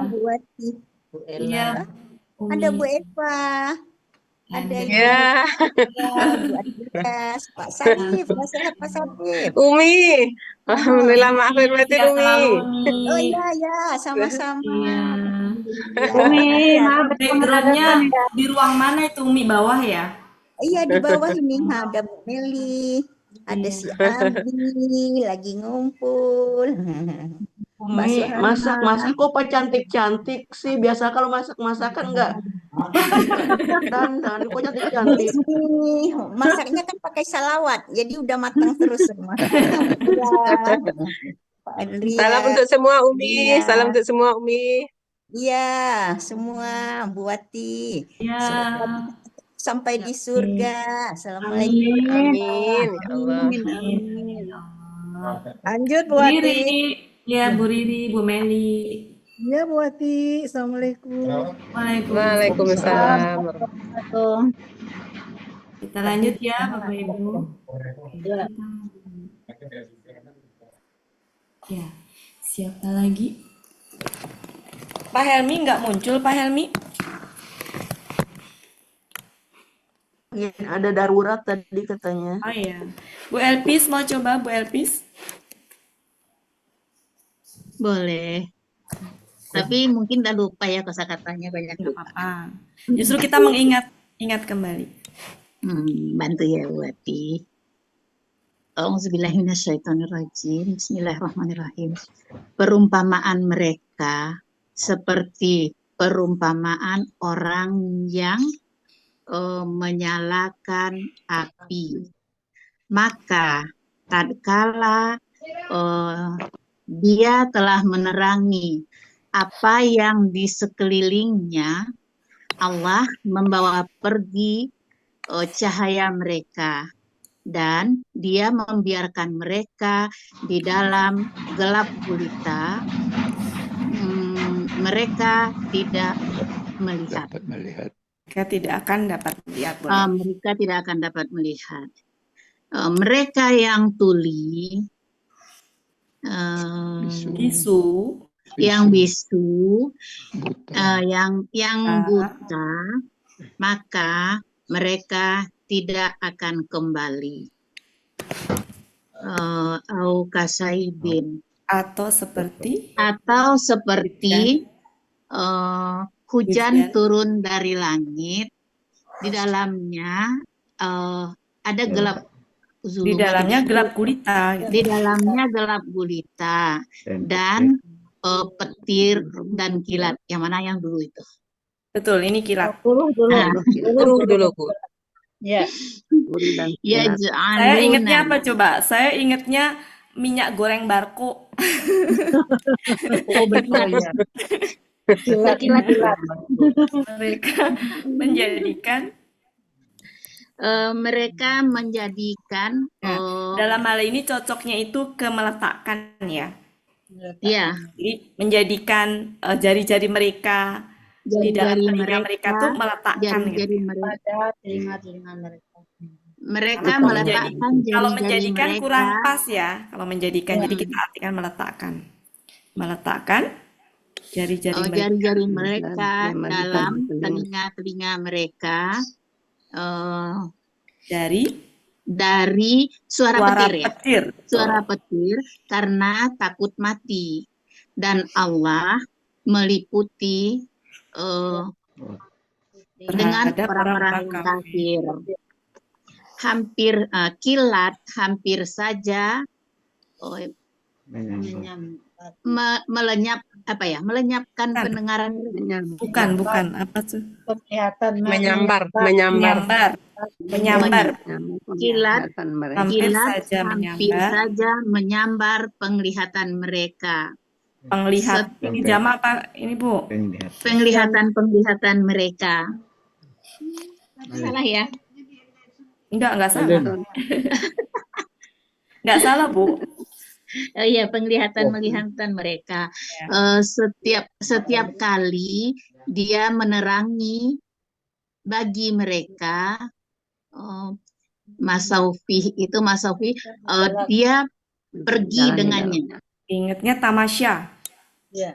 Bu Wati, iya, ada Bu Umi. Eva, ada Ibu Ya, Bu Adidas, Pak Sarif, Pak Sehat Pak Sarif. Umi. Alhamdulillah, maafin batin Sehat selalu Umi. Umi. Oh iya ya, sama-sama. Iya. Alhamdulillah. Umi, Sehat. maaf Backgroundnya di ruang mana itu Umi, bawah ya? Iya di bawah ini ada Bu Meli, ada si Abi lagi ngumpul. Mbak Umi, Suhana. masak kok Pak cantik-cantik sih. Biasa kalau masak-masakan enggak dandan, kok cantik-cantik. Ini masaknya kan pakai salawat, jadi udah matang terus semua. Ya, Pak Adrian. Salam untuk semua Umi. Iya. Salam untuk semua Umi. Iya, semua Bu Wati. Iya. Semoga sampai di surga. Assalamualaikum. Amin. Ya Allah. Amin. Lanjut Bu Bu Ati. Riri, ya Bu Riri, Bu Meli. Iya Bu Ati. Assalamualaikum. Waalaikumsalam. Kita lanjut ya Bapak Ibu. Ya. Ya, siapa lagi? Pak Helmi nggak muncul, Pak Helmi? Ada darurat tadi katanya. Oh iya. Bu Elpis mau coba Bu Elpis? Boleh. Tapi mungkin udah lupa ya kosakatanya banyak Nggak lupa. apa-apa. Justru kita ingat kembali. Bantu ya Wati. Auzubillahiminasyaitonirrajim. Bismillahirrahmanirrahim. Perumpamaan mereka seperti perumpamaan orang yang menyalakan api. Maka tatkala dia telah menerangi apa yang di sekelilingnya, Allah membawa pergi cahaya mereka dan Dia membiarkan mereka di dalam gelap gulita. Mereka tidak melihat. Dapat melihat. Mereka tidak akan dapat melihat. Mereka tidak akan dapat melihat. Mereka yang tuli, bisu, yang bisu, yang buta, maka mereka tidak akan kembali. Au kasaibin, atau seperti hujan turun dari langit, di dalamnya ada gelap. Di dalamnya gelap gulita. Di dalamnya gelap gulita dan petir dan kilat. Yang mana yang dulu itu? Betul, ini kilat. Dulu, Bu. Ya. Ya, saya ingatnya apa coba? Saya ingatnya minyak goreng Barco. Oh betul ya. Kilat. Mereka menjadikan dalam hal ini cocoknya itu ke meletakkan ya. Iya. Jadi menjadikan jari-jari mereka di dalam telinga mereka tuh meletakkan jari-jari gitu. mereka Pada telinga mereka. Mereka Atau meletakkan kalau jari-jari menjadikan mereka. kurang pas ya. Kalau menjadikan jadi kita artikan meletakkan jari-jari mereka dalam telinga-telinga mereka dari suara petir ya. Suara petir karena takut mati. Dan Allah meliputi dengan orang-orang kafir. Hampir kilat, hampir saja melenyap apa ya? Melenyapkan pendengaran. Bukan, apa tuh? Penglihatan Menyambar. Kilat Hampir saja menyambar penglihatan mereka. Penglihatan ini jama apa ini Bu? Penglihatan mereka. Salah ya? Enggak salah. Enggak salah Bu. Iya, penglihatan mereka. Setiap kali dia menerangi bagi mereka masaufi, dia pergi dengannya. Ingatnya tamasya. Ya.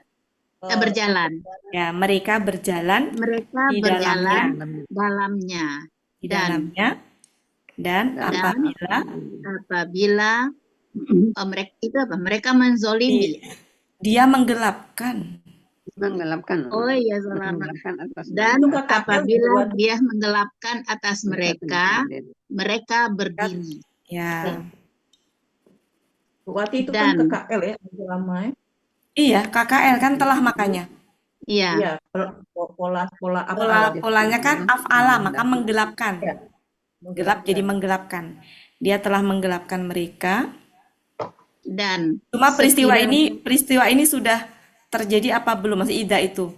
Berjalan. Ya, mereka berjalan. Di dalamnya. Dan apabila mereka menzolimi. Dia menggelapkan. Oh iya, dan apabila dia menggelapkan atas mereka, mereka berdiri. Ya. Waktu itu kan KKL ya, lama ya. Iya, KKL kan telah makanya. Iya. Polanya kan af'ala, maka menggelapkan. Gelap jadi menggelapkan. Dia telah menggelapkan mereka. Dan cuma peristiwa ini sudah terjadi apa belum, masih ida itu?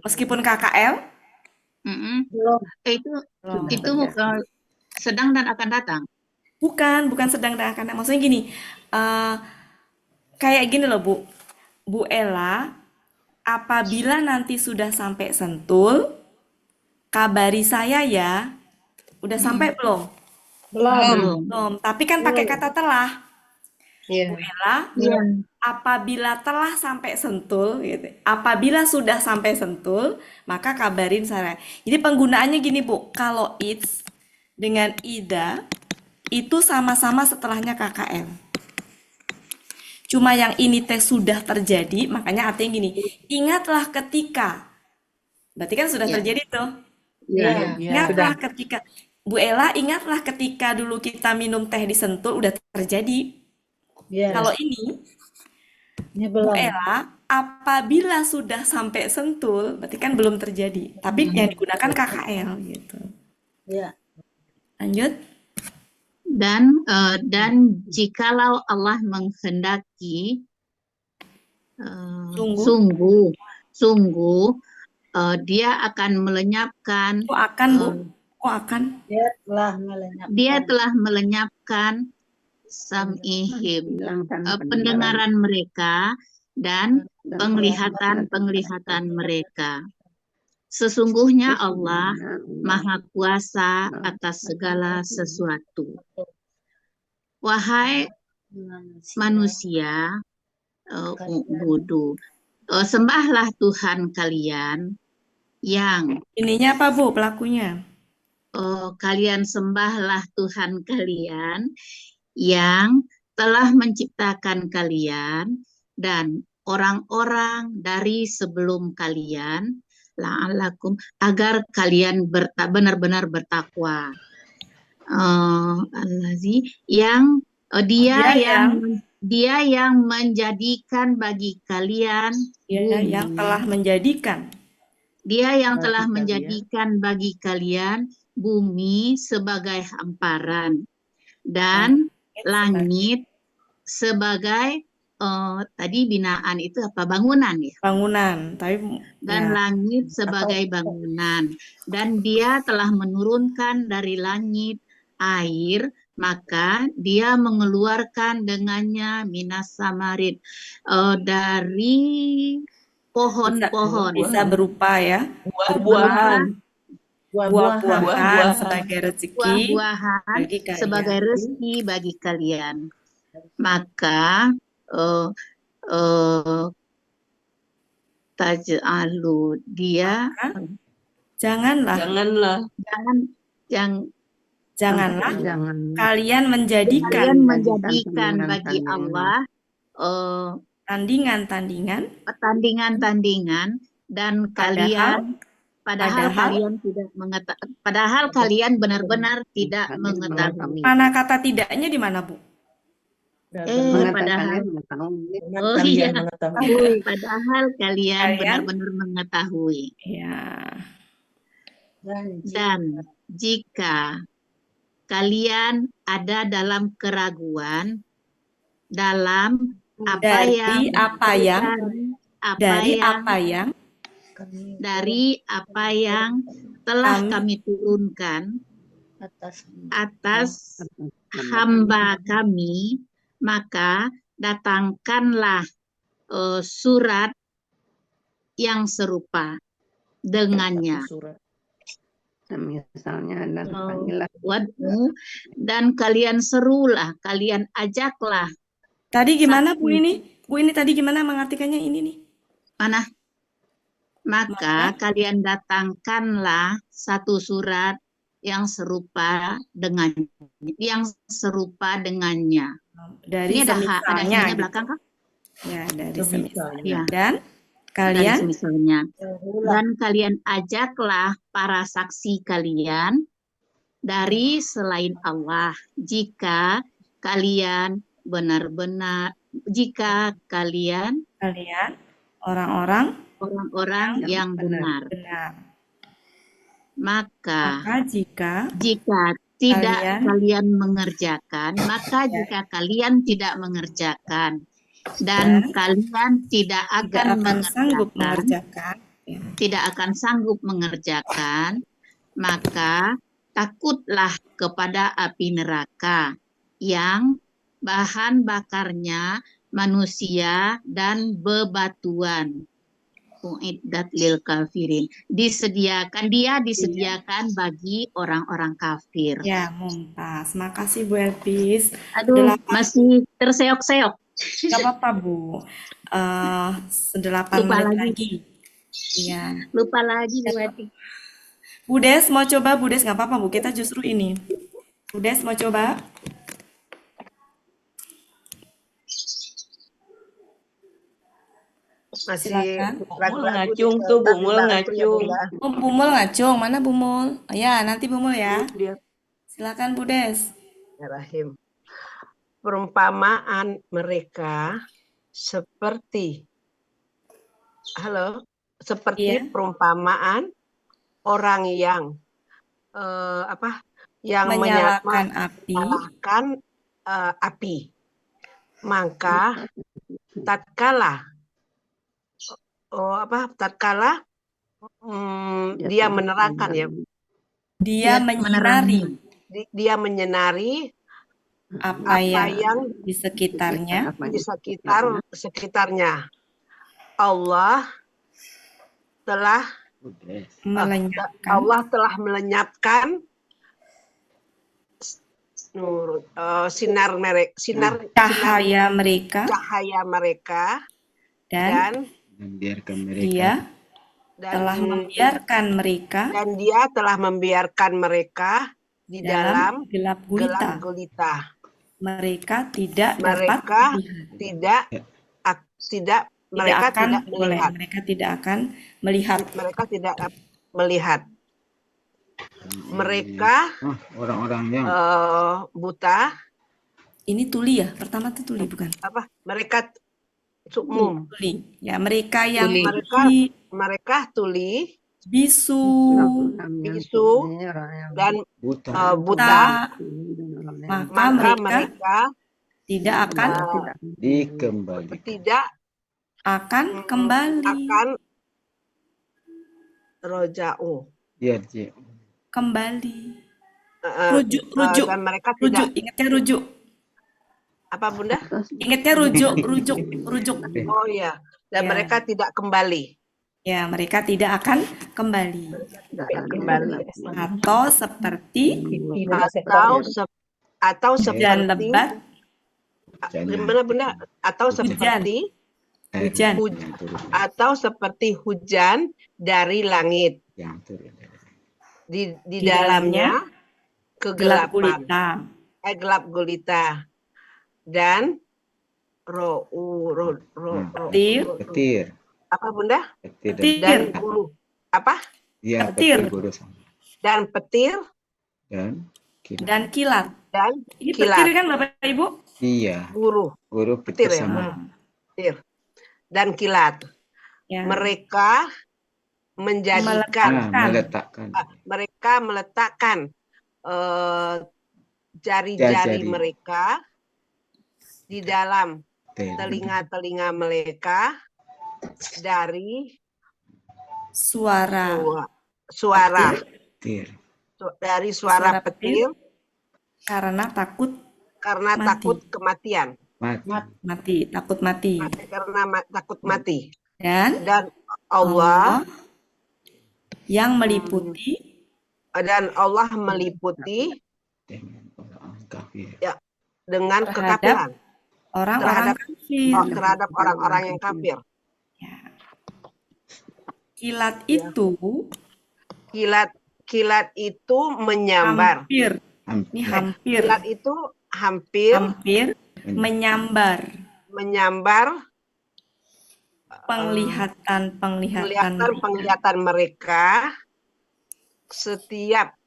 Meskipun KKL? Itu sedang dan akan datang. Bukan sedang dan akan datang. Maksudnya gini, kayak gini loh Bu Ella, apabila nanti sudah sampai Sentul, kabari saya ya. Udah sampai belum? Belum. Tapi kan pakai kata telah. Bu Ella, apabila telah sampai Sentul, gitu. Apabila sudah sampai Sentul, maka kabarin saya. Jadi penggunaannya gini Bu, kalau it's dengan ida itu sama-sama setelahnya KKL. Cuma yang ini sudah terjadi, makanya artinya gini, ingatlah ketika. Berarti kan sudah terjadi tuh. Ingatlah ketika. Bu Ella, ingatlah ketika dulu kita minum teh di Sentul, udah terjadi. Kalau ini Bu Ella, apabila sudah sampai Sentul, berarti kan belum terjadi. Tapi yang digunakan KKL gitu. Lanjut. Dan jikalau Allah menghendaki sungguh dia akan melenyapkan. Kok akan Bu? Kok akan? Dia telah melenyapkan sam'ihim, pendengaran mereka dan penglihatan mereka. Sesungguhnya Allah Maha Kuasa atas segala sesuatu. Wahai manusia, sembahlah Tuhan kalian yang ininya apa Bu pelakunya? Kalian sembahlah Tuhan kalian yang telah menciptakan kalian dan orang-orang dari sebelum kalian, la'allakum, agar kalian benar-benar bertakwa. Allazi yang dia yang menjadikan bagi kalian yang telah menjadikan. Dia yang telah menjadikan bagi kalian bumi sebagai hamparan dan langit sebagai tadi binaan itu apa, bangunan ya? Bangunan, tapi dan langit sebagai bangunan, dan dia telah menurunkan dari langit air, maka dia mengeluarkan dengannya minas samarit, dari pohon-pohon, bisa berupa ya buah-buahan sebagai rezeki, sebagai rezeki bagi kalian. Maka taj'alu, dia janganlah kalian menjadikan bagi Allah tandingan-tandingan dan kalian padahal kalian tidak mengetahui, padahal kalian benar-benar tidak mengetahui. Mana kata tidaknya di mana Bu? Padahal oh iya, padahal kalian benar-benar mengetahui. Ya. Dan jika kalian ada dalam keraguan dalam Dari apa yang telah kami turunkan atas hamba kami, maka datangkanlah surat yang serupa dengannya. Misalnya Dan kalian serulah, kalian ajaklah. Tadi gimana Bu ini? Bu ini tadi gimana mengartikannya ini nih? Mana? Maka kalian datangkanlah satu surat yang serupa dengannya. Dari ini ada semisalnya ada belakang kan? Ya, dari semisalnya. Ya. Dan kalian semisalnya. Dan kalian ajaklah para saksi kalian dari selain Allah jika kalian orang-orang yang benar. Maka jika tidak kalian mengerjakan, jika kalian tidak mengerjakan dan kalian tidak akan sanggup mengerjakan, maka takutlah kepada api neraka yang bahan bakarnya manusia dan bebatuan. Uiddat lil kafirin. Disediakan bagi orang-orang kafir. Ya, mumtaz. Makasih Bu Elpis. Aduh, masih terseok-seok. Gak apa-apa Bu. 8 menit lagi. Iya. Lupa lagi berarti. Bu Des mau coba? Bu Des nggak apa-apa Bu. Kita justru ini. Bu Des mau coba? Masih Bumul ngacung tuh, Bumul ngacung. Oh, Bumul ngacung. Mana Bumul? Ya, nanti Bumul ya. Silakan Bu Des. Rahim. Perumpamaan mereka seperti perumpamaan orang yang menyalakan api. Maka tatkala dia menerangkan ya. Dia menyenari apa yang di sekitarnya. Allah telah melenyapkan cahaya mereka dan dia telah membiarkan mereka di dalam gelap gulita. Mereka tidak akan melihat. Mereka orang-orang yang buta. Ini tuli ya? Pertama itu tuli bukan? Mereka umum. Tuli. Ya, mereka yang mereka tuli, bisu dan buta. Maka mereka tidak akan roja'u. Kembali. Rujuk. Dan mereka tidak. Ingatnya rujuk. Apa Bunda? Ingatnya rujuk. Oh iya. Dan mereka tidak kembali. Ya, mereka tidak akan kembali. Atau seperti hujan lebat. Gimana Bunda? Atau seperti hujan. Atau seperti hujan dari langit. Di dalamnya kegelapan. Gelap gulita. Dan petir. Apa Bunda? Petir. Dan bulu. Apa? Ya, petir. Dan petir. Dan kilat. Dan ini kilat. petir kan Bapak Ibu? Iya. Guru, Guru petir petir ya, sama. petir. Dan kilat. Ya. Mereka menjadikan, Meletakkan. mereka meletakkan jari-jari Jari. mereka di dalam telinga-telinga mereka dari Suara Petir. dari suara Suara petir. petir karena takut karena mati. takut kematian. Takut mati. Karena takut mati. Dan Allah yang meliputi ya, dengan terhadap kekafiran. orang-orang kafir. Terhadap orang-orang yang kafir. Kilat itu kilat itu menyambar. Ini hampir. Kilat itu hampir menyambar penglihatan mereka setiap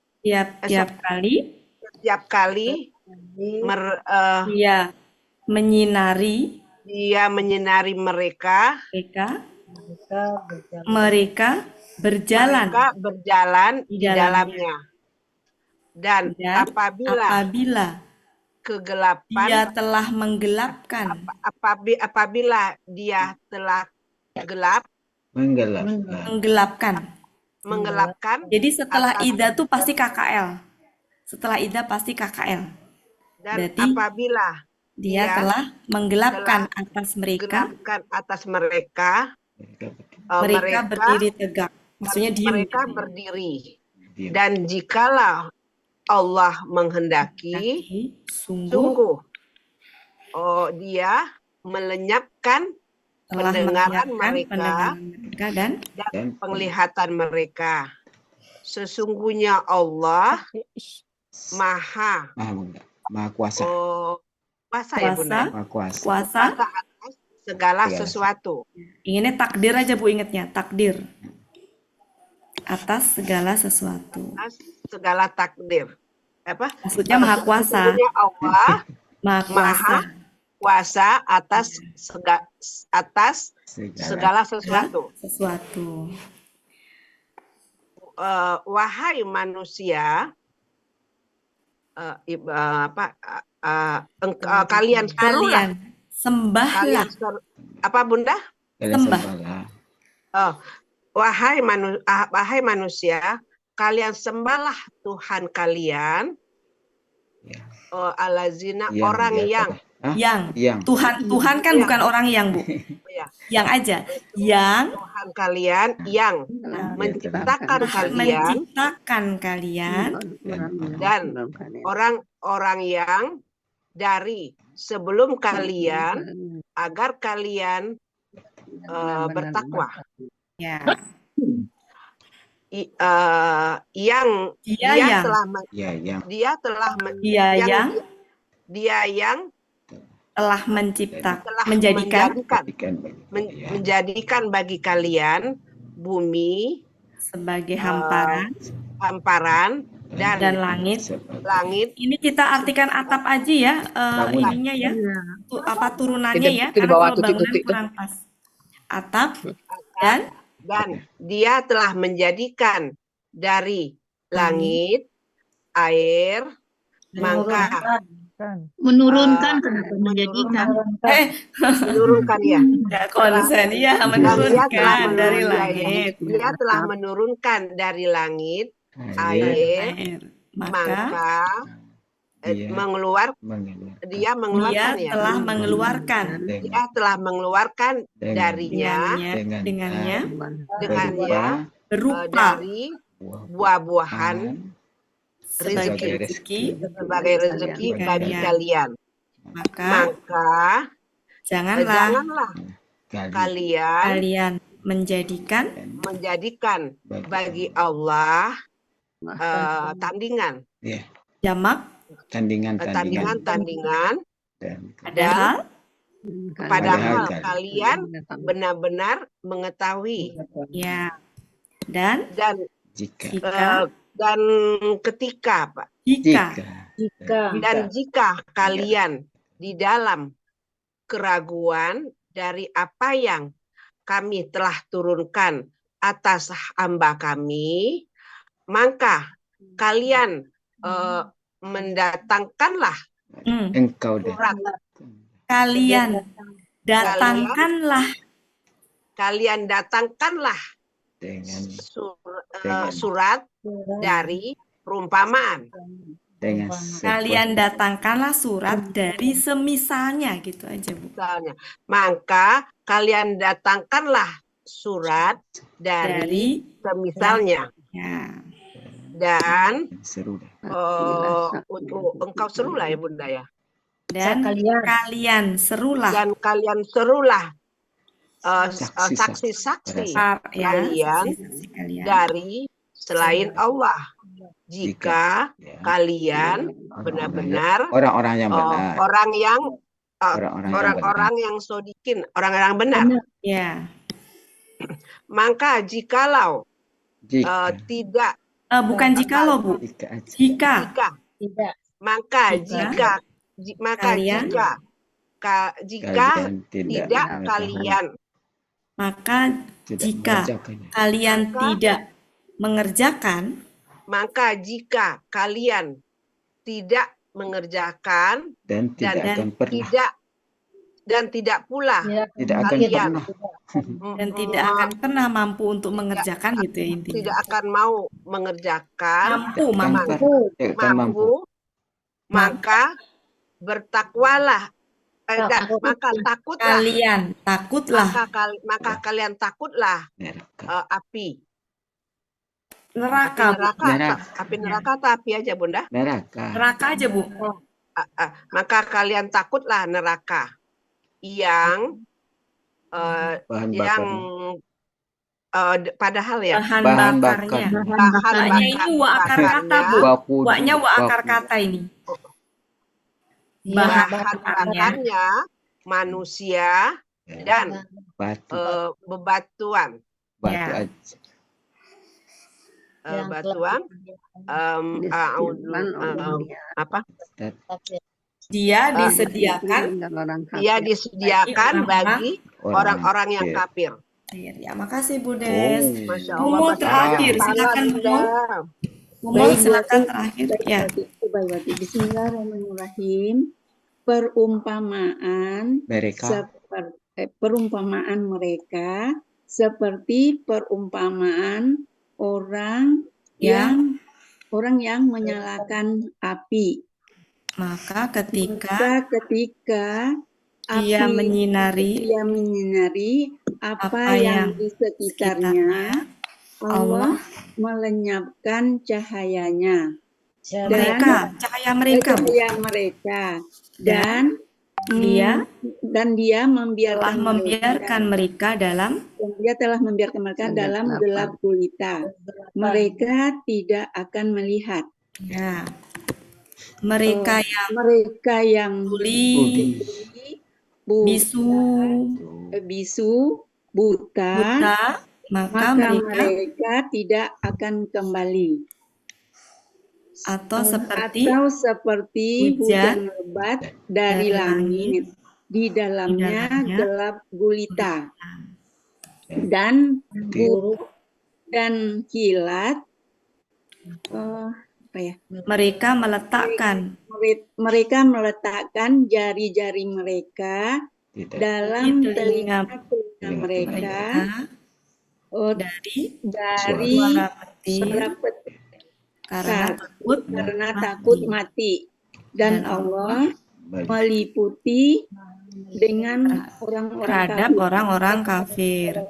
kali menyinari mereka berjalan di dalamnya. Dan apabila kegelapan dia telah menggelapkan apabila dia telah gelap menggelapkan. Jadi setelah ida tuh pasti KKL. Dan berarti apabila dia telah menggelapkan atas mereka mereka berdiri tegak. Maksudnya diam. Mereka berdiri. Dan jikalau Allah menghendaki, sungguh dia melenyapkan pendengaran mereka dan penglihatan mereka. Sesungguhnya Allah Maha kuasa. Kuasa ya Bunda? Kuasa atas segala sesuatu. Ingatnya takdir aja Bu, ingatnya takdir. Atas segala sesuatu. Atas segala takdir. Apa? Maksudnya maha kuasa. Sesungguhnya Allah maha kuasa atas segala sesuatu. Wahai manusia, kalian sembahlah. Apa Bunda? Wahai manusia, kalian sembahlah Tuhan kalian. Alazina orang yang Tuhan kan bukan orang yang Bu. Yang aja. Yang Tuhan kalian yang menciptakan kalian dan orang-orang yang dari sebelum kalian agar kalian bertakwa. Dia yang telah menjadikan bagi kalian bumi sebagai hamparan dan langit. Ini kita artikan atap aja ya, ininya ya, apa turunannya ya, itu di bawah karena bangunan titik-titik kurang pas. Atap dan dia telah menjadikan dari langit, air, maka menurunkan kenapa menjadikan menurunkan ya konsen ya menurunkan dari langit. Dia telah menurunkan dari langit air, maka dia telah mengeluarkan darinya dengannya berupa dari buah-buahan sebagai rezeki bagi kalian. Maka janganlah kalian menjadikan bagi Allah tandingan. Jamak tandingan padahal kalian benar-benar mengetahui. Ya. Dan ketika Pak. Jika di dalam keraguan dari apa yang kami telah turunkan atas hamba kami, maka kalian mendatangkanlah Engkau deh. surat. Kalian datangkanlah Dengan surat dari perumpamaan. dengan kalian datangkanlah surat dari semisalnya, gitu aja Bu. Misalnya, maka kalian datangkanlah surat dari semisalnya. Ya. Dan seru deh. untuk engkau serulah ya Bunda ya. Dan kalian serulah. Dan kalian serulah Saksi-saksi. saksi-saksi Ya, kalian saksi-saksi kalian. dari selain Allah. Jika kalian benar-benar orang-orang yang benar. orang-orang yang sodikin, orang-orang benar. Ya. Maka jikalau tidak bukan jikalau Bu. Jika. Maka jika tidak kalian, maka jika kalian tidak mengerjakan, maka jika kalian tidak mengerjakan dan tidak pula kalian tidak akan pernah mampu untuk mengerjakan gitu ya intinya. Tidak akan mau mengerjakan, mampu. Maka bertakwalah, maka takutlah, maka kalian takutlah api. Neraka. Api neraka atau api aja Bunda? Neraka aja Bu. Maka kalian takutlah neraka yang padahal ya bahan bakarnya. Bahannya ini wa akar kata Bu. Wa-nya wa akar kata ini. Bahan bakarnya manusia dan bebatuan. Batuan apa? Dia disediakan bagi orang-orang yang kafir. Ya, makasih Bu Des. Umul terakhir, silakan Umul. Silakan terakhir. Ya. Bismillahirrahmanirrahim. Perumpamaan mereka seperti perumpamaan orang yang menyalakan api. Maka ketika dia menyinari apa yang di sekitarnya, Allah melenyapkan cahayanya. Cahaya mereka. Dan dia membiarkan mereka dalam gelap gulita. Mereka tidak akan melihat. Ya. Mereka yang tuli, bisu, buta, maka mereka tidak akan kembali. Atau seperti hujan lebat dari langit, di dalamnya gelap gulita dan buruk dan kilat. Mereka meletakkan jari-jari mereka dalam telinga mereka dari suara petir karena takut mati, dan Allah meliputi dengan orang-orang kafir.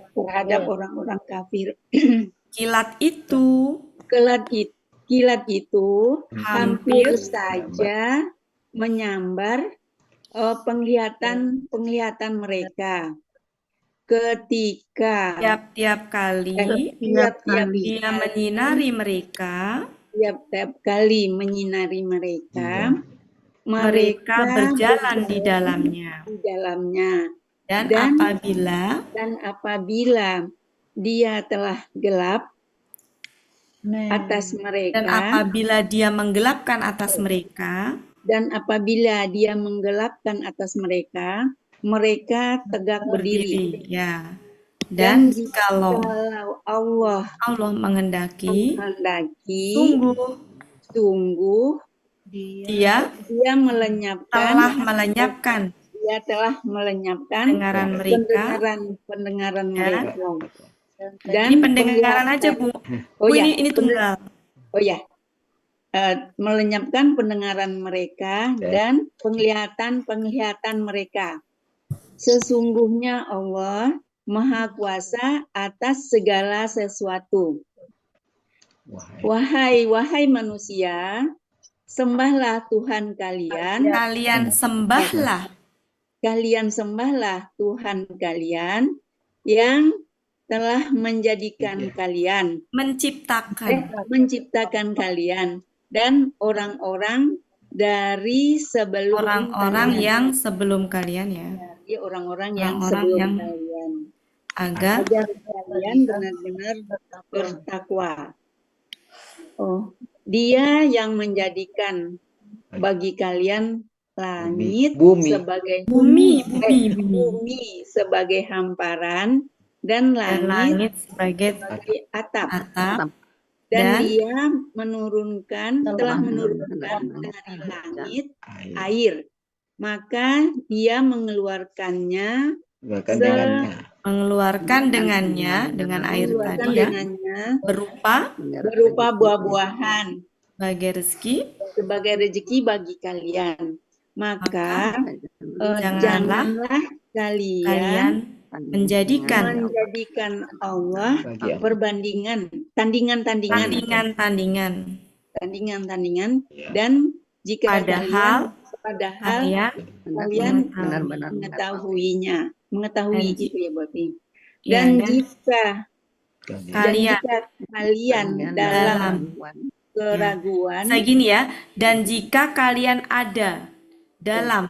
Kilat itu hampir saja menyambar penglihatan mereka. Ketika tiap kali dia menyinari mereka, mereka berjalan di dalamnya. Dan apabila dia telah gelap atas mereka, dan apabila dia menggelapkan atas mereka, Dan apabila dia menggelapkan atas mereka, mereka tegak berdiri. Ya. Dan Dan jikalau Allah Allah menghendaki, sungguh Dia Dia melenyapkan pendengaran mereka. pendengaran Ya. mereka. Ini pendengaran aja, Bu. Oh Bu, ya, ini tunggal. Oh ya, melenyapkan pendengaran mereka dan penglihatan mereka. Sesungguhnya Allah Maha Kuasa atas segala sesuatu. Wahai manusia, sembahlah Tuhan kalian. Kalian sembahlah Tuhan kalian yang telah menjadikan kalian, menciptakan kalian dan orang-orang dari sebelum Orang-orang yang sebelum kalian ya. Orang-orang yang Orang-orang sebelum yang kalian, agar kalian benar-benar bertakwa. Oh, Dia yang menjadikan bagi kalian langit sebagai bumi sebagai hamparan dan langit sebagai atap. Dan Dia telah menurunkan dari langit air. Maka Dia mengeluarkan dengannya dengan air tadi ya, berupa buah-buahan sebagai rezeki bagi kalian. Maka janganlah kalian menjadikan Allah tandingan-tandingan dan jika kalian mengetahui gitu ya berarti. Dan jika kalian dalam keraguan, segini ya, dan jika kalian ada dalam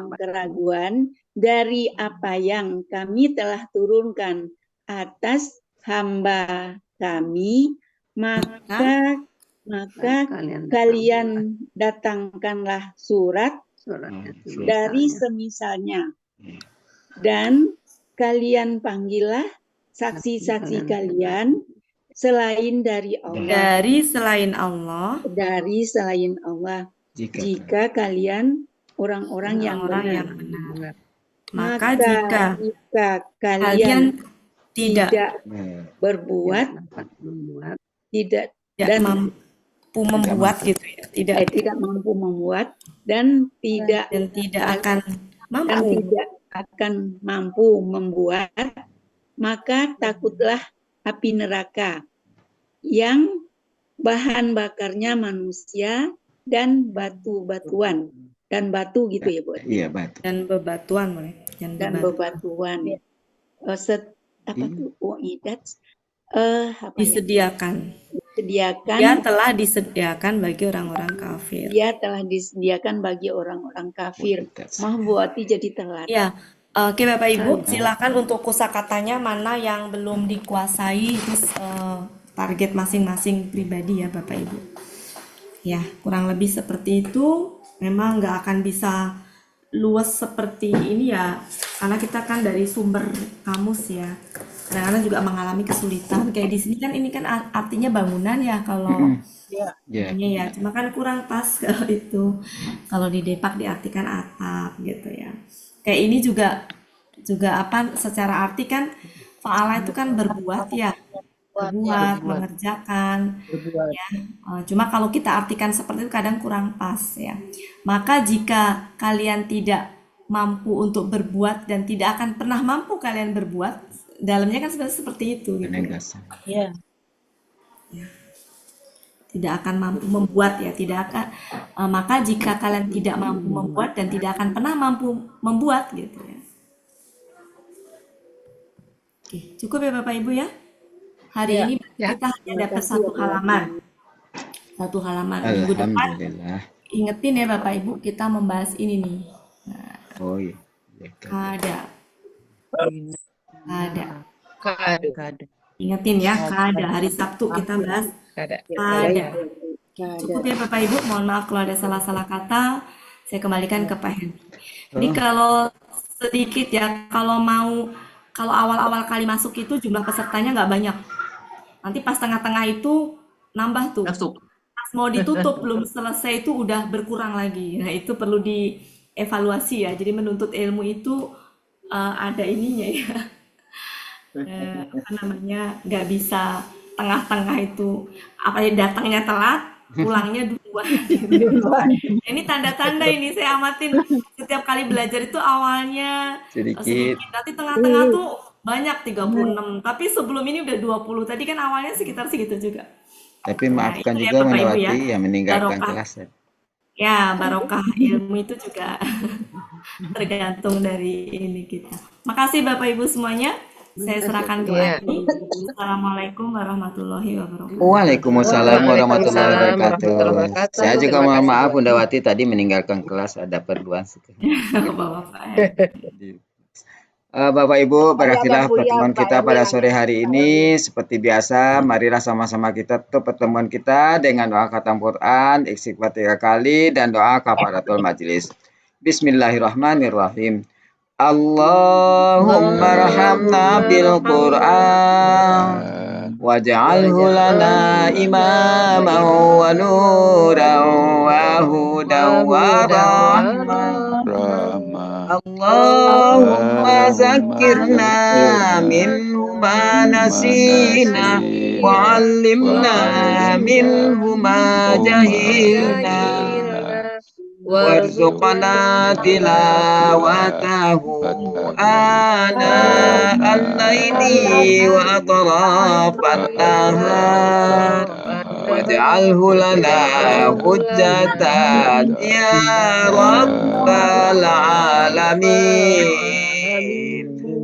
keraguan, dari apa yang kami telah turunkan atas hamba kami, maka kalian datangkanlah surat dari semisalnya, dan kalian panggillah saksi-saksi kalian dari selain Allah, jika kalian orang-orang yang benar. Maka jika kalian tidak berbuat, tidak mampu membuat gitu ya, tidak mampu membuat dan tidak akan mampu membuat, maka takutlah api neraka yang bahan bakarnya manusia dan batu-batuan dan batu gitu ya, Bu. Iya, batu. Dan bebatuan boleh. Dan bebatuan. Disediakan. Dia telah disediakan bagi orang-orang kafir. Dia telah disediakan bagi orang-orang kafir. Maaf Bu Ati jadi telat. Ya, oke Bapak Ibu, silakan untuk kosakatanya mana yang belum dikuasai, terus target masing-masing pribadi ya Bapak Ibu. Ya, kurang lebih seperti itu. Memang nggak akan bisa luas seperti ini ya, karena kita kan dari sumber kamus ya. Kadang-kadang juga mengalami kesulitan. Kayak di sini kan ini kan artinya bangunan ya kalau ya. Cuma kan kurang pas kalau itu. Kalau di Depak diartikan atap gitu ya. Kayak ini juga apa secara arti kan fa'ala itu kan berbuat ya. Berbuat, mengerjakan ya. Cuma kalau kita artikan seperti itu kadang kurang pas ya. Maka jika kalian tidak mampu untuk berbuat dan tidak akan pernah mampu kalian berbuat, dalamnya kan sebenarnya seperti itu gitu. Ya. Tidak akan mampu membuat ya, tidak akan maka jika kalian tidak mampu membuat dan tidak akan pernah mampu membuat gitu ya. Oke, cukup ya Bapak Ibu ya. Hari ini kita hanya dapat satu halaman. Minggu depan ingetin ya Bapak Ibu, kita membahas ini nih. Nah, kada. Ingetin ya, kada. Hari Sabtu kita bahas ada. Ada. Cukup ya Bapak Ibu, mohon maaf kalau ada salah-salah kata, saya kembalikan ke Pak Hendy. Jadi kalau sedikit ya, kalau awal-awal kali masuk itu jumlah pesertanya nggak banyak. Nanti pas tengah-tengah itu nambah tuh. Pas mau ditutup belum selesai itu udah berkurang lagi. Nah itu perlu dievaluasi ya. Jadi menuntut ilmu itu ada ininya ya. Nggak bisa tengah-tengah itu datangnya telat, pulangnya duluan. Ini tanda-tanda ini saya amatin setiap kali belajar itu awalnya sedikit, nanti tengah-tengah tuh banyak 36, tapi sebelum ini udah 20. Tadi kan awalnya sekitar segitu juga. Tapi maafkan juga Manawati yang meninggalkan kelas. Ya, barokah ilmu itu juga tergantung dari ini kita. Makasih Bapak Ibu semuanya. Saya serahkan ke Adi. Assalamualaikum warahmatullahi wabarakatuh. Waalaikumsalam warahmatullahi wabarakatuh. Saya juga mohon maaf Bunda Wati tadi meninggalkan kelas, ada perluan sekali. Bapak Ibu, berakhirlah pertemuan kita pada sore hari ini. Seperti biasa, marilah sama-sama kita tutup pertemuan kita dengan doa khatam Quran, istighfar 3 kali, dan doa kafaratul majelis. Bismillahirrahmanirrahim. Allahumma rahamna bil Qur'an waj'alhu lana imaman wa nuran wa hudan wa rahmah. Allahumma zakkirna minhu ma nasina wa 'allimna minhu ma jahilna warzuqna tilawatahu ana al-laili wa atrafan nahar waj'alhu lana hujjatan ya rabbal alamin.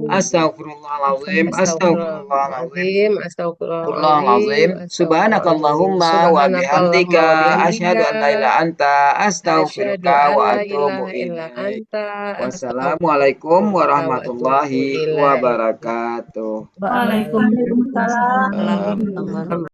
Astaghfirullahaladzim, astaghfirullahaladzim. Subhanakallahumma wa bihamdika asyhadu an la ilaha illa anta astaghfiruka wa atubu ilaik. Wassalamualaikum warahmatullahi wabarakatuh. Waalaikumsalam.